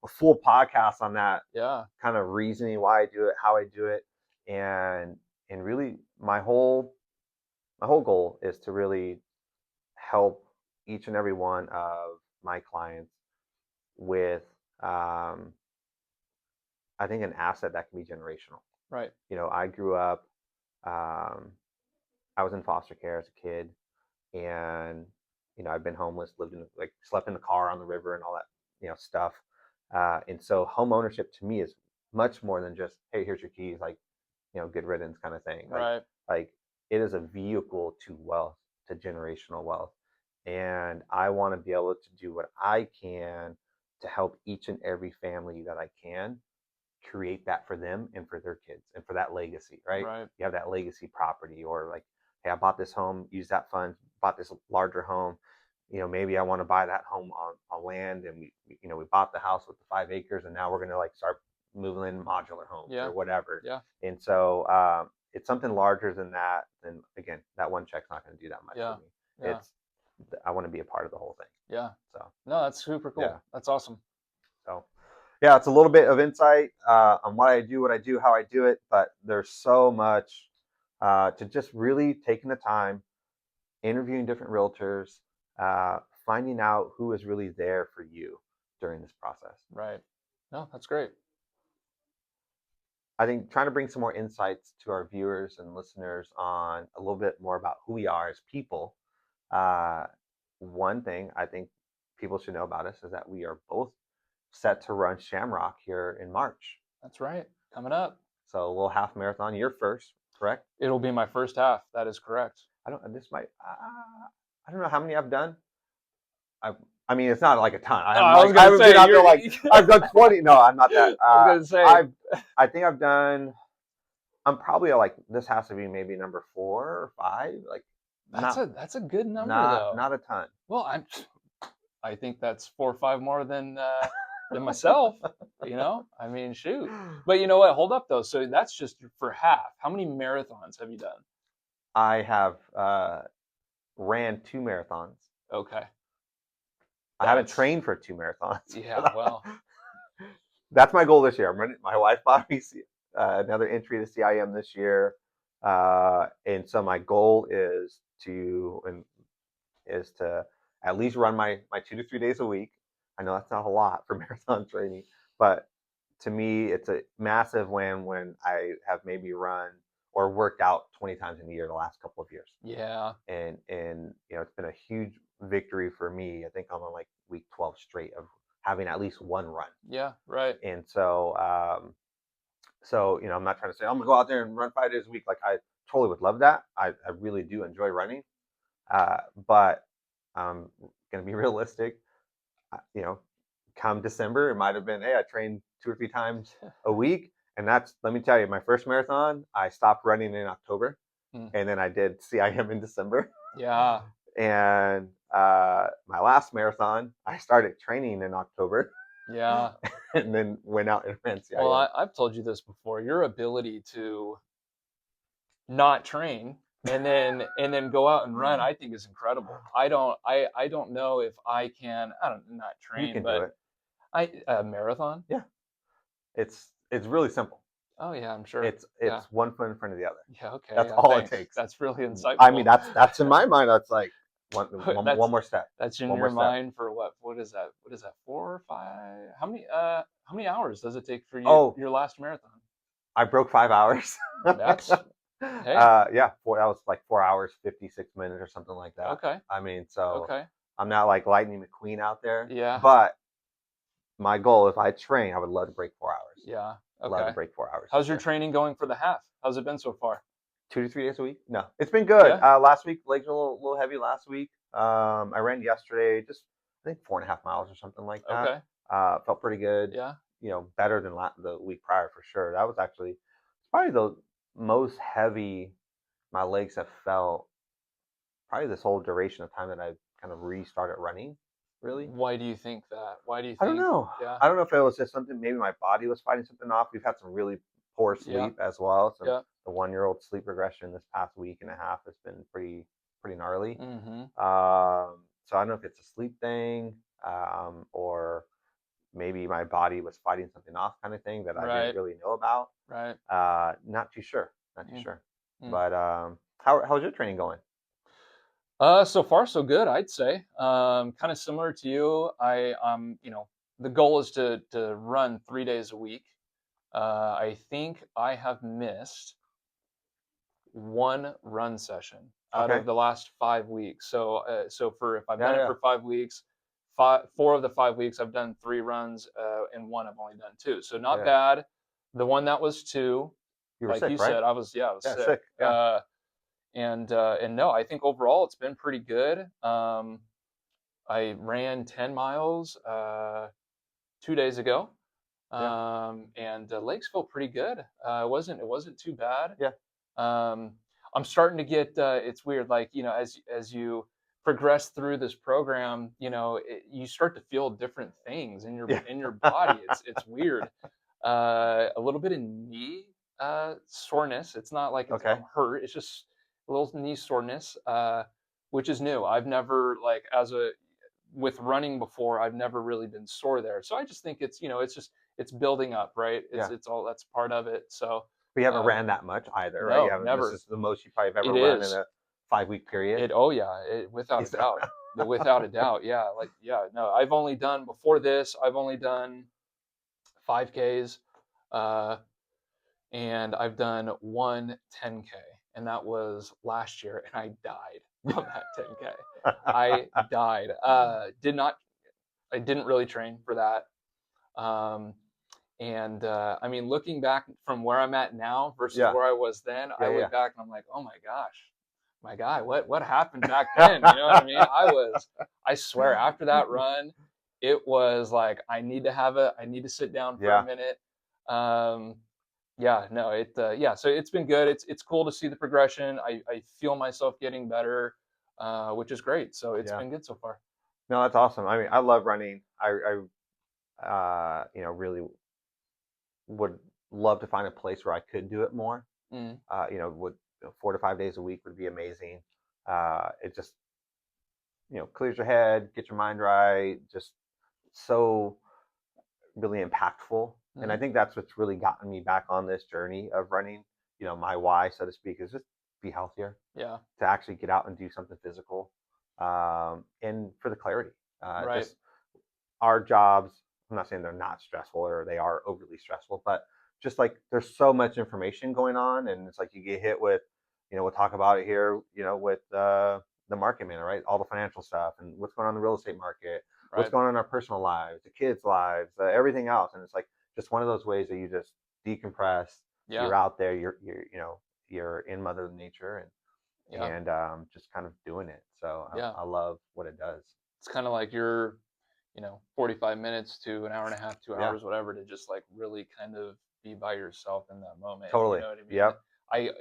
a full podcast on that. Yeah. Kind of reasoning why I do it, how I do it. And really my whole goal is to really help each and every one of my clients with, I think, an asset that can be generational. Right. I grew up, I was in foster care as a kid, and I've been homeless, slept in the car on the river and all that stuff. And so home ownership to me is much more than just, hey, here's your keys, like, good riddance kind of thing. Right. Like it is a vehicle to wealth, to generational wealth. And I want to be able to do what I can to help each and every family that I can create that for them and for their kids and for that legacy, right? Right. You have that legacy property, or like, hey, I bought this home, use that fund, bought this larger home. Maybe I want to buy that home on land, and we bought the house with the 5 acres, and now we're going to like start moving in modular homes Yeah. or whatever. Yeah. And so it's something larger than that. And again, that one check's not going to do that much Yeah. for me. Yeah. I want to be a part of the whole thing. Yeah. So No, that's super cool. yeah. That's awesome. So yeah, it's a little bit of insight on what I do, how I do it. But there's so much to just really taking the time, interviewing different realtors, finding out who is really there for you during this process. Right. No, that's great. I think trying to bring some more insights to our viewers and listeners on a little bit more about who we are as people. One thing I think people should know about us is that we are both set to run Shamrock here in March. That's right. Coming up. So a little half marathon. You're first, correct? It'll be my first half. That is correct. I don't know how many I've done. I mean, it's not like a ton. I've done 20. No, I'm not that. I was gonna say. I think I've done. I'm probably like, this has to be maybe number 4 or 5. Like that's a good number though. Not a ton. Well, I think that's 4 or 5 more than myself. I mean, shoot. But you know what? Hold up though. So that's just for half. How many marathons have you done? I have ran 2 marathons. Okay. I haven't trained for 2 marathons. Yeah, well, that's my goal this year. I'm running. My wife bought me another entry to CIM this year, and so my goal is to at least run my 2 to 3 days a week. I know that's not a lot for marathon training, but to me, it's a massive win when I have maybe run or worked out 20 times in a year the last couple of years. Yeah. And it's been a huge victory for me. I think I'm on like week 12 straight of having at least one run. Yeah, right. And so I'm not trying to say I'm gonna go out there and run 5 days a week. Like, I totally would love that. I really do enjoy running, but I'm gonna be realistic. Come December, it might have been, hey, I trained 2 or 3 times a week, and let me tell you, my first marathon, I stopped running in October, and then I did CIM in December. Yeah. And my last marathon, I started training in October. Yeah. And then went out and ran CIM. Well, I've told you this before. Your ability to not train and then go out and run, I think, is incredible. I don't know if I can. I don't not train, you can but do it. A marathon. Yeah, it's really simple. Oh yeah, I'm sure. It's one foot in front of the other. Yeah, okay. That's all it takes. That's really insightful. I mean, that's in my mind. That's like one more step. That's in your mind for what? What is that? 4 or 5? How many hours does it take for you? Oh, your last marathon? I broke 5 hours. That's hey. That was like 4 hours 56 minutes or something like that. Okay. I mean, so okay. I'm not like Lightning McQueen out there. Yeah. But my goal, if I train, I would love to break 4 hours. Yeah. Okay. Love to break 4 hours. How's your training going for the half? How's it been so far? 2 to 3 days a week. No, it's been good. Yeah. Last week, legs were a little heavy last week. I ran yesterday, just I think 4.5 miles or something like that. Okay. Felt pretty good. Yeah. Better than the week prior for sure. That was actually probably the most heavy my legs have felt probably this whole duration of time that I kind of restarted running. Really. Why do you think that? I don't know. Yeah. I don't know if it was just something, maybe my body was fighting something off. We've had some really poor sleep as well. So the 1-year-old sleep regression this past week and a half has been pretty gnarly. Mm-hmm. So I don't know if it's a sleep thing, or maybe my body was fighting something off, kind of thing that I didn't really know about. Right. Not too sure. Mm. But how's your training going? So far so good, I'd say. Kind of similar to you. The goal is to run 3 days a week. I think I have missed 1 run session out of the last 5 weeks. So if I've done it for 5 weeks, 4 of the 5 weeks I've done 3 runs, and 1 I've only done 2. So not bad. The one that was 2, you were like sick, you right? said, I was sick. Yeah. And no, I think overall it's been pretty good. I ran 10 miles 2 days ago, and the legs feel pretty good. It wasn't too bad. Yeah. I'm starting to get. It's weird, like as you progress through this program, you start to feel different things in your body. It's weird. A little bit of knee soreness. It's not like Okay. I'm hurt. It's just a little knee soreness, which is new. I've never like with running before. I've never really been sore there. So I just think it's it's building up, right? Yeah. It's all that's part of it. So We haven't um, ran that much either, right? You no, haven't. This never. is the most you probably have ever It run in is. a 5-week period. Oh yeah, without a So- doubt. Without a doubt, yeah. Like yeah, no. I've only done before this. I've only done 5Ks. Uh, and I've done one 10K, and that was last year, and I died on that 10K. I died. I didn't really train for that. And I mean, looking back from where I'm at now versus Yeah. where I was then, I Yeah. look back and I'm like, oh my gosh, my guy, what happened back then? You know what I mean? I swear, after that run, it was like I need to sit down for a Yeah. minute. Yeah, no, yeah, so it's been good. It's cool to see the progression. I feel myself getting better, which is great. So it's Yeah. been good so far. No, that's awesome. I mean, I love running. Really would love to find a place where I could do it more. Mm, Would 4 to 5 days a week would be amazing. It just clears your head, get your mind right. Just so really impactful. And I mhm. think that's what's really gotten me back on this journey of running. My why, so to speak, is just be healthier, Yeah, to actually get out and do something physical, and for the clarity. right. Just our jobs, I'm not saying they're not stressful or they are overly stressful, but just like there's so much information going on, and it's like you get hit with, we'll talk about it here, with the market, man, right? All the financial stuff and what's going on in the real estate market, what's Right. going on in our personal lives, the kids' lives, everything else, and it's like just one of those ways that you just decompress. Yeah. You're out there, you're in Mother Nature, Yeah. and just kind of doing it. So Yeah. I love what it does. It's kind of like you're, 45 minutes to an hour and a half, two Yeah, hours, whatever, to just like really kind of be by yourself in that moment. You totally. know what I mean? Yep.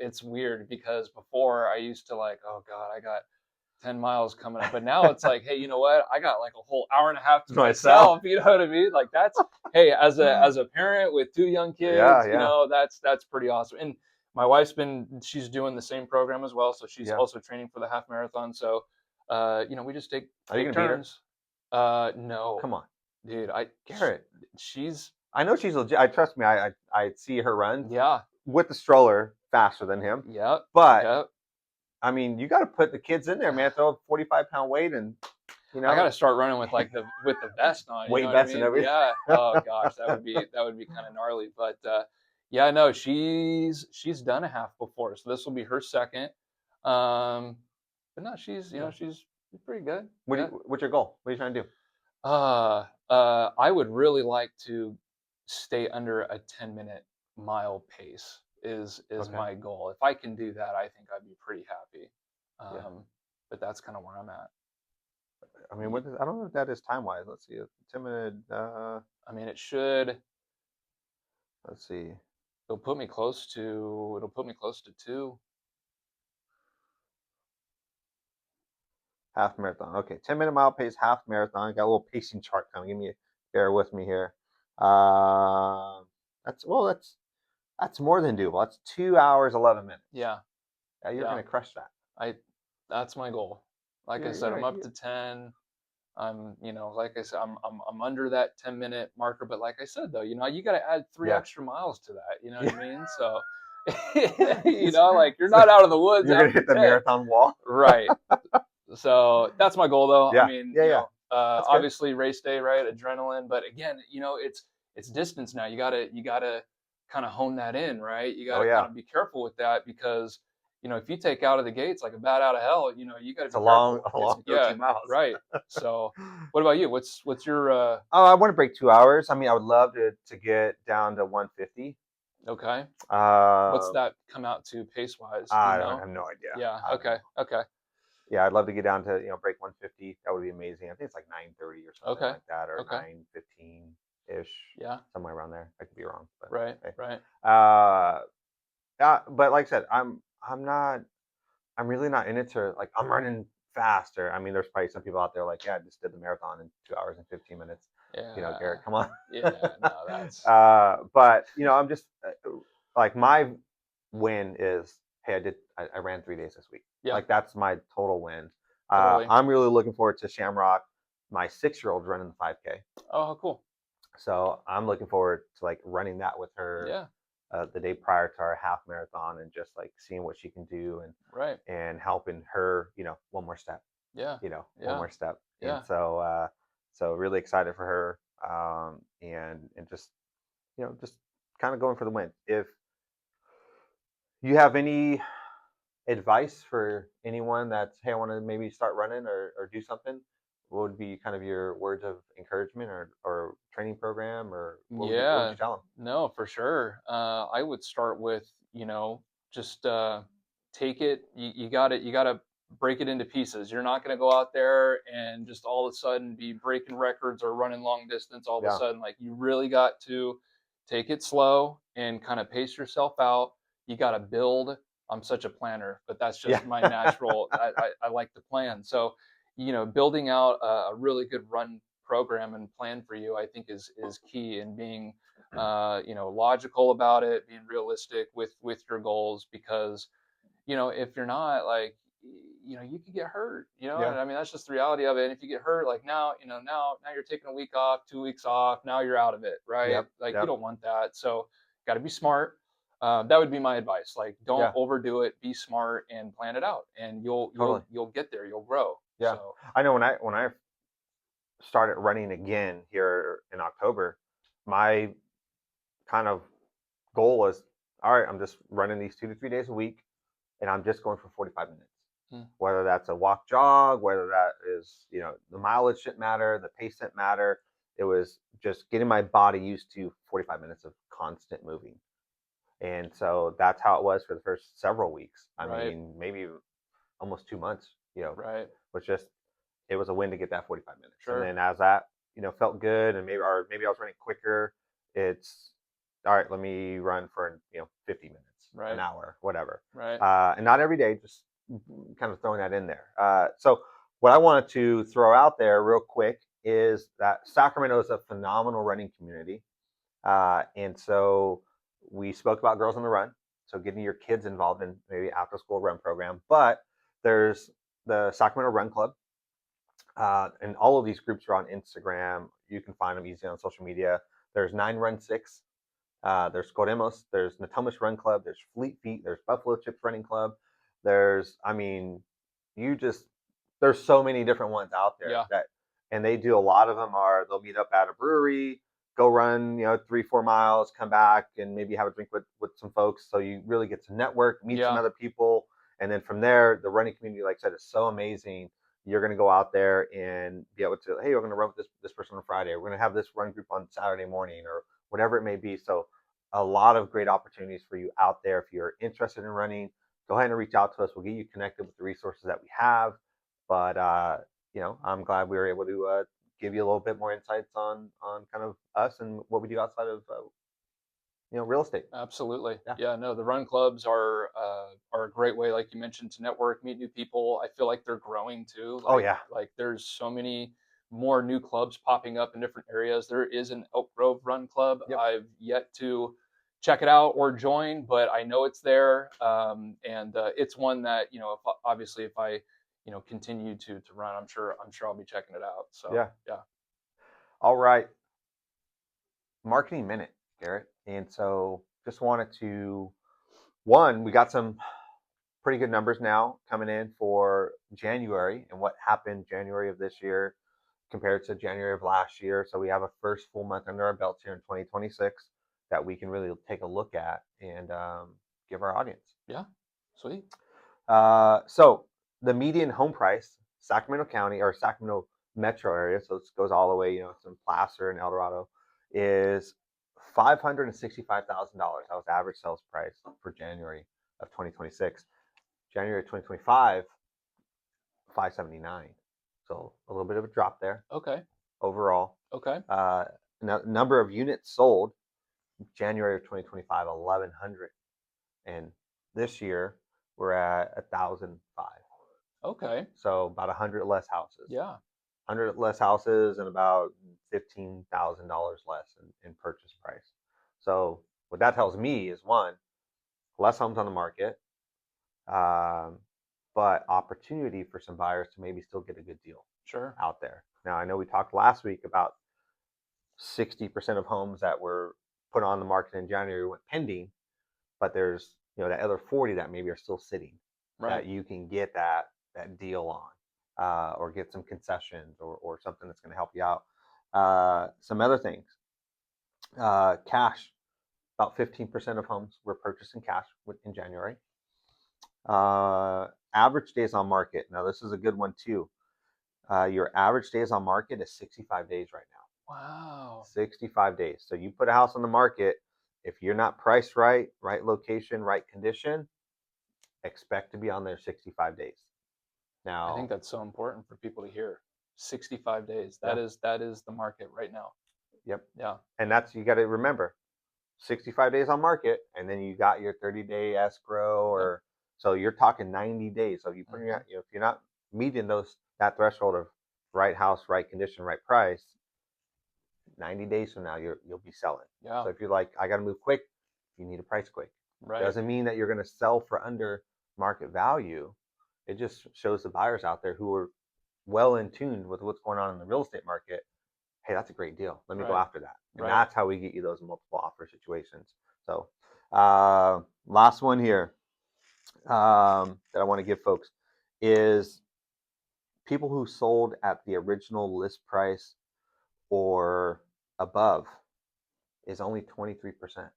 It's weird because before I used to like, oh God, I got 10 miles coming up. But now it's like, hey, you know what? I got like a whole hour and a half to Myself. myself. You know what I mean? Like that's, hey, as a parent with 2 young kids, Yeah. that's pretty awesome. And my wife's she's doing the same program as well. So she's Yeah. also training for the half marathon. So, we just take Are you take gonna beat her? turns. No, Come on, dude, Garrett. she's, I know she's legit. I trust me. I see her run yeah, with the stroller faster than him. yep, But yep. I mean, you got to put the kids in there, man. Throw a 45-pound weight, and I got to start running with like with the vest on. You know weight what I vests and mean? everything. Yeah. Oh gosh, that would be kind of gnarly. But yeah, no, she's done a half before, so this will be her second. Um, but no, she's Yeah. she's pretty good. Yeah. What's your goal? What are you trying to do? I would really like to stay under a 10-minute mile pace is Okay. my goal. If I can do that, I think I'd be pretty happy. Yeah. But that's kind of where I'm at. I mean, I don't know if that is time wise. Let's see. 10 minute. I mean, it should. Let's see. It'll put me close to 2. Half marathon. Okay, 10-minute mile pace, half marathon. Got a little pacing chart coming. Bear with me here. That's that's more than doable. That's 2 hours 11 minutes. Yeah. Yeah, you're Yeah. gonna crush that. That's my goal. Like I said, I'm up to 10. I'm, like I said, I'm under that 10-minute marker. But like I said, though, you got to add 3 Yeah. extra miles to that. You know Yeah. what I mean? So, like you're not out of the woods. You're gonna hit the 10. marathon wall. Right. So that's my goal, though. Yeah. I mean, Yeah. That's good. obviously race day, right? Adrenaline, but again, it's distance now. You gotta kind of hone that in, right? You gotta kind of be careful with that because if you take out of the gates like a bat out of hell, you gotta It's be a careful. long Yeah, 13 miles. right. So, what about you? What's your Oh, I want to break 2 hours. I mean, I would love to get down to 150. okay? What's Um, that come out to pace wise? I don't have no idea. Yeah. I don't know. Okay. Yeah, I'd love to get down to break 150. That would be amazing. I think it's like 9:30 or something Okay. like that, or Okay. 9:15 ish. Yeah. Somewhere around there. I could be wrong, but Right. hey. Right. But like I said, I'm not. I'm really not in it to like I'm running faster. I mean, there's probably some people out there like, yeah, I just did the marathon in 2 hours and 15 minutes. Yeah. Garrett, come on. Yeah. No, that's But I'm just like my win is, hey, I ran 3 days this week. yeah, Like that's my total win. totally. I'm really looking forward to Shamrock. My 6-year-old running the 5K. Oh, how cool. So I'm looking forward to like running that with her Yeah. the day prior to our half marathon, and just like seeing what she can do, Right. and helping her, one more step, Yeah. one Yeah. more step. And Yeah. so really excited for her, and just, just kind of going for the win. If you have any advice for anyone that's, hey, I want to maybe start running or do something, what would be kind of your words of encouragement, or training program, or what would Yeah. you tell them? No, for sure. I would start with, just take it. You got it. You got to break it into pieces. You're not going to go out there and just all of a sudden be breaking records or running long distance all of a Yeah. sudden. Like you really got to take it slow and kind of pace yourself out. You got to build. I'm such a planner, but that's Yeah. just my natural. I like to plan. So, building out a really good run program and plan for you, I think is key, in being logical about it, being realistic with your goals, because if you're not, like, you could get hurt, Yeah. and I mean that's just the reality of it. And if you get hurt, like now you're taking a week off, 2 weeks off, now you're out of it, right? Yep. Like you Yep. don't want that. So got to be smart. That would be my advice. Like, don't Yeah. overdo it, be smart and plan it out, and you'll Totally. you'll you'll get there, you'll grow. Yeah. So I know when I started running again here in October, my kind of goal was, all right, I'm just running these 2 to 3 days a week, and I'm just going for 45 minutes. mm, Whether that's a walk jog, whether that is, the mileage shouldn't matter, the pace didn't matter. It was just getting my body used to 45 minutes of constant moving. And so that's how it was for the first several weeks. I right, mean, maybe almost 2 months, right, was just, it was a win to get that 45 minutes. And sure, then as that, felt good, and maybe I was running quicker, it's all right, let me run for, 50 minutes, an right, hour, whatever. right, And not every day, just kind of throwing that in there. So what I wanted to throw out there real quick is that Sacramento is a phenomenal running community. And so we spoke about Girls on the Run, so getting your kids involved in maybe after school run program. But there's the Sacramento Run Club, and all of these groups are on Instagram. You can find them easily on social media. There's 9 Run 6. There's Coremos. There's Natomas Run Club. There's Fleet Feet. There's Buffalo Chips Running Club. I mean, you just, there's so many different ones out there yeah, and they do, a lot of them are, they'll meet up at a brewery, go run, 3-4 miles, come back and maybe have a drink with some folks. So you really get to network, meet some yeah, other people. And then from there, the running community, like I said, is so amazing. You're going to go out there and be able to, hey, we're going to run with this person on Friday. We're going to have this run group on Saturday morning, or whatever it may be. So a lot of great opportunities for you out there. If you're interested in running, go ahead and reach out to us. We'll get you connected with the resources that we have. But I'm glad we were able to give you a little bit more insights on kind of us and what we do outside of real estate. absolutely. Yeah. Yeah, no, the run clubs are a great way, like you mentioned, to network, meet new people. I feel like they're growing too. Oh Like yeah. like there's so many more new clubs popping up in different areas. There is an Elk Grove Run Club. Yep. I've yet to check it out or join, but I know it's there. And it's one that, obviously if I continue to run, I'm sure I'll be checking it out. So Yeah. yeah. All right. Marketing minute, Garrett. And so just wanted to, we got some pretty good numbers now coming in for January, and what happened January of this year compared to January of last year. So we have a first full month under our belts here in 2026 that we can really take a look at and give our audience. Yeah. Sweet. So the median home price, Sacramento County or Sacramento metro area, so it goes all the way, it's in Placer and El Dorado, is $565,000. That was the average sales price for January of 2026. January 2025, 579. So a little bit of a drop there Okay. overall. Okay. Number of units sold, January of 2025, 1,100. And this year we're at 1,005. Okay. So about 100 less houses. Yeah. 100 less houses and about $15,000 less in purchase price. So what that tells me is one, less homes on the market, um, but opportunity for some buyers to maybe still get a good deal Sure. out there. Now I know we talked last week about 60% of homes that were put on the market in January went pending, but there's that other 40 that maybe are still sitting Right. that you can get that deal on, or get some concessions or something that's going to help you out. Some other things, cash. About 15% of homes were purchased in cash in January. Average days on market. Now this is a good one too. Your average days on market is 65 days right now. Wow. 65 days. So you put a house on the market, if you're not priced right, right location, right condition, expect to be on there 65 days. I think Now, that's so important for people to hear. 65 days. yeah, That is the market right now. yep. Yeah. And that's, you got to remember, 65 days on market, and then you got your 30-day escrow, Yep. or so you're talking 90 days. So if if you're not meeting that threshold of right house, right condition, right price, 90 days from now you'll be selling. Yeah. So if you're like, I got to move quick, you need a price quick. Right. Doesn't mean that you're going to sell for under market value. It just shows the buyers out there who are well in tune with what's going on in the real estate market. Hey, that's a great deal. Let me go Right. after that. And Right. that's how we get you those multiple offer situations. So, last one here, that I want to give folks is people who sold at the original list price or above is only 23%.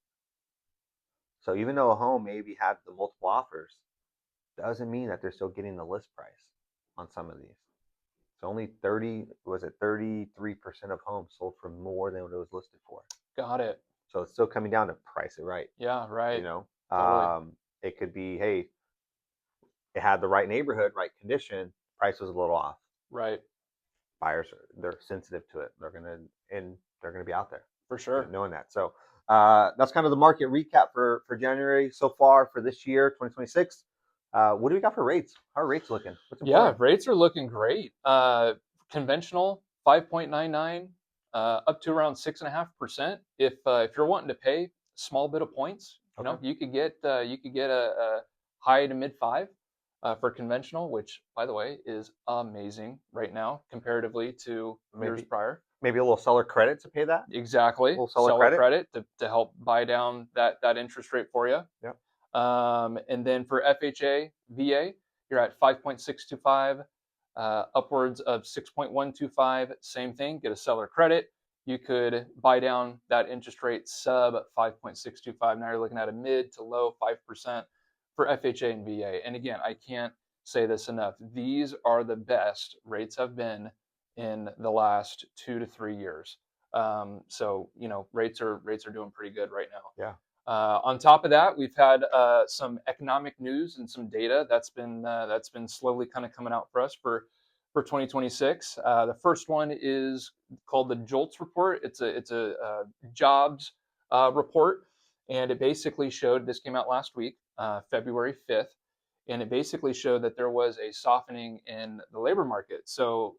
So even though a home maybe had the multiple offers, doesn't mean that they're still getting the list price on some of these. So only 33% of homes sold for more than what it was listed for. Got it. So it's still coming down to price it right. Yeah. You Right. know, Totally. it could be, hey, it had the right neighborhood, right condition, price was a little off. Right. Buyers they're sensitive to it. They're gonna be out there For sure. knowing that. So that's kind of the market recap for January so far for this year, 2026. What do we got for rates? How are rates looking? What's Yeah. important? Rates are looking great. Conventional 5.99, up to around 6.5%. If you're wanting to pay a small bit of points, Okay. you could get a high to mid five for conventional, which by the way is amazing right now comparatively to years Maybe prior. maybe a little seller credit to pay that. A Exactly, little seller seller credit. credit to help buy down that interest rate for you. Yep. And then for FHA, VA, you're at 5.625, upwards of 6.125. Same thing, get a seller credit. You could buy down that interest rate sub 5.625. Now you're looking at a mid to low 5% for FHA and VA. And again, I can't say this enough. These are the best rates have been in the last 2 to 3 years. So rates are doing pretty good right now. Yeah. On top of that, we've had some economic news and some data that's been slowly kind of coming out for us for 2026. The first one is called the JOLTS report. It's a jobs report, and it basically showed, this came out last week, February 5th, and it basically showed that there was a softening in the labor market. So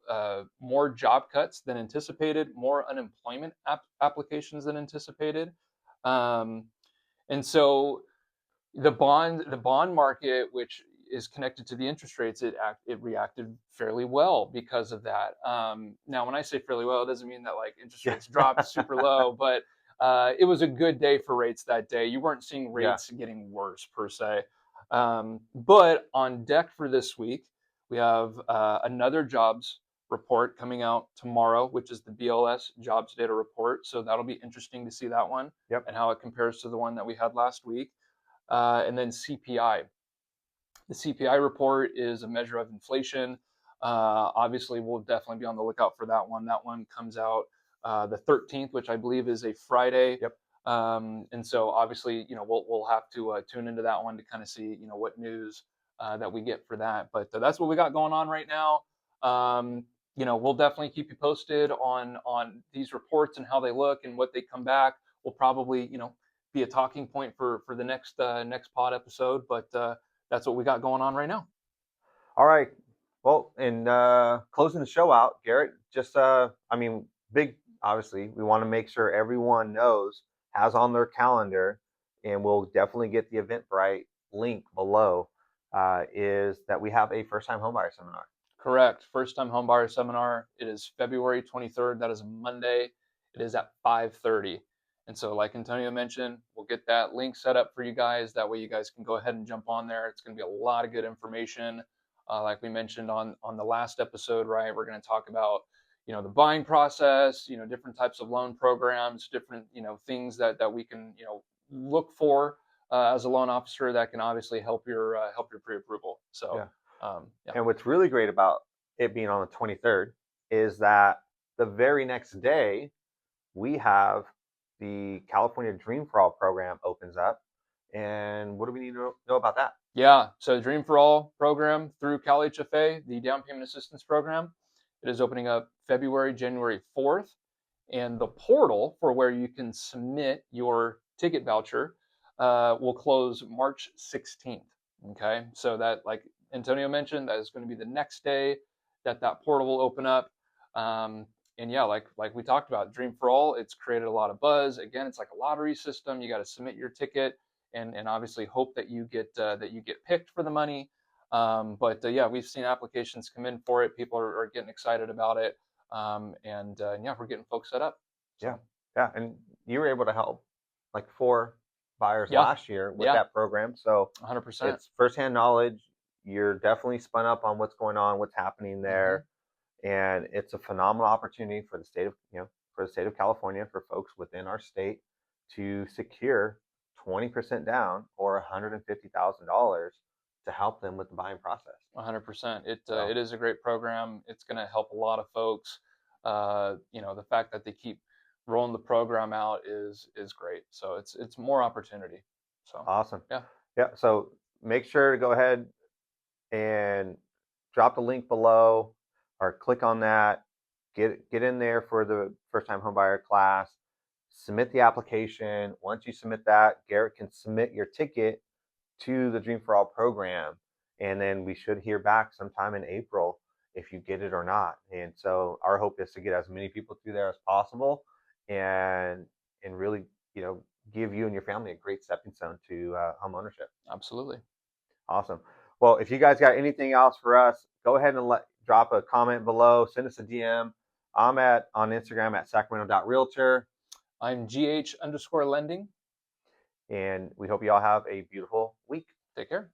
more job cuts than anticipated, more unemployment applications than anticipated. Um, and so the bond market, which is connected to the interest rates, it reacted fairly well because of that. Now, when I say fairly well, it doesn't mean that like interest Yeah. rates dropped super low, but it was a good day for rates that day. You weren't seeing Yeah. rates getting worse per se. But on deck for this week, we have another jobs report coming out tomorrow, which is the BLS jobs data report. So that'll be interesting to see that one. Yep. And how it compares to the one that we had last week. And then CPI. The CPI report is a measure of inflation. Obviously, we'll definitely be on the lookout for that one. That one comes out the 13th, which I believe is a Friday. Yep. And so obviously, we'll have to tune into that one to kind of see, what news that we get for that. But that's what we got going on right now. We'll definitely keep you posted on these reports and how they look and what they come back. We'll probably, be a talking point for the next pod episode. But that's what we got going on right now. All right. Well, and closing the show out, Garrett, just I mean, big obviously, we want to make sure everyone knows, has on their calendar, and we'll definitely get the Eventbrite link below. Is that we have a first-time homebuyer seminar? Correct. First time homebuyer seminar. It is February 23rd. That is a Monday. It is at 5:30. And so, like Antonio mentioned, we'll get that link set up for you guys. That way, you guys can go ahead and jump on there. It's going to be a lot of good information. Like we mentioned on the last episode, right? We're going to talk about the buying process, different types of loan programs, different things that we can look for as a loan officer that can obviously help your pre-approval. So. Yeah. Yeah. And what's really great about it being on the 23rd is that the very next day we have the California Dream for All program opens up. And what do we need to know about that? Yeah, so the Dream for All program through Cal HFA, the down payment assistance program, it is opening up January 4th. And the portal for where you can submit your ticket voucher will close March 16th. Okay, so that, like Antonio mentioned, that is going to be the next day that portal will open up. And yeah, like we talked about, Dream for All, it's created a lot of buzz. Again, it's like a lottery system. You got to submit your ticket and obviously hope that you get picked for the money. But yeah, we've seen applications come in for it. People are getting excited about it. And yeah, we're getting folks set up. So. Yeah, and you were able to help like 4 buyers Yeah. last year with that program. So 100%. it's firsthand knowledge. You're definitely spun up on what's going on, what's happening there, and it's a phenomenal opportunity for the state of California, for folks within our state to secure 20% down or $150,000 to help them with the buying process. 100%. It is a great program. It's going to help a lot of folks. The fact that they keep rolling the program out is great. So it's more opportunity. So awesome. Yeah. So make sure to go ahead and drop the link below or click on that. Get in there for the first time homebuyer class. Submit the application. Once you submit that, Garrett can submit your ticket to the Dream for All program, and then we should hear back sometime in April if you get it or not. And so our hope is to get as many people through there as possible, and really give you and your family a great stepping stone to home ownership. Absolutely. Awesome. Well, if you guys got anything else for us, go ahead and drop a comment below. Send us a DM. I'm on Instagram at sacramento.realtor. I'm GH_lending. And we hope you all have a beautiful week. Take care.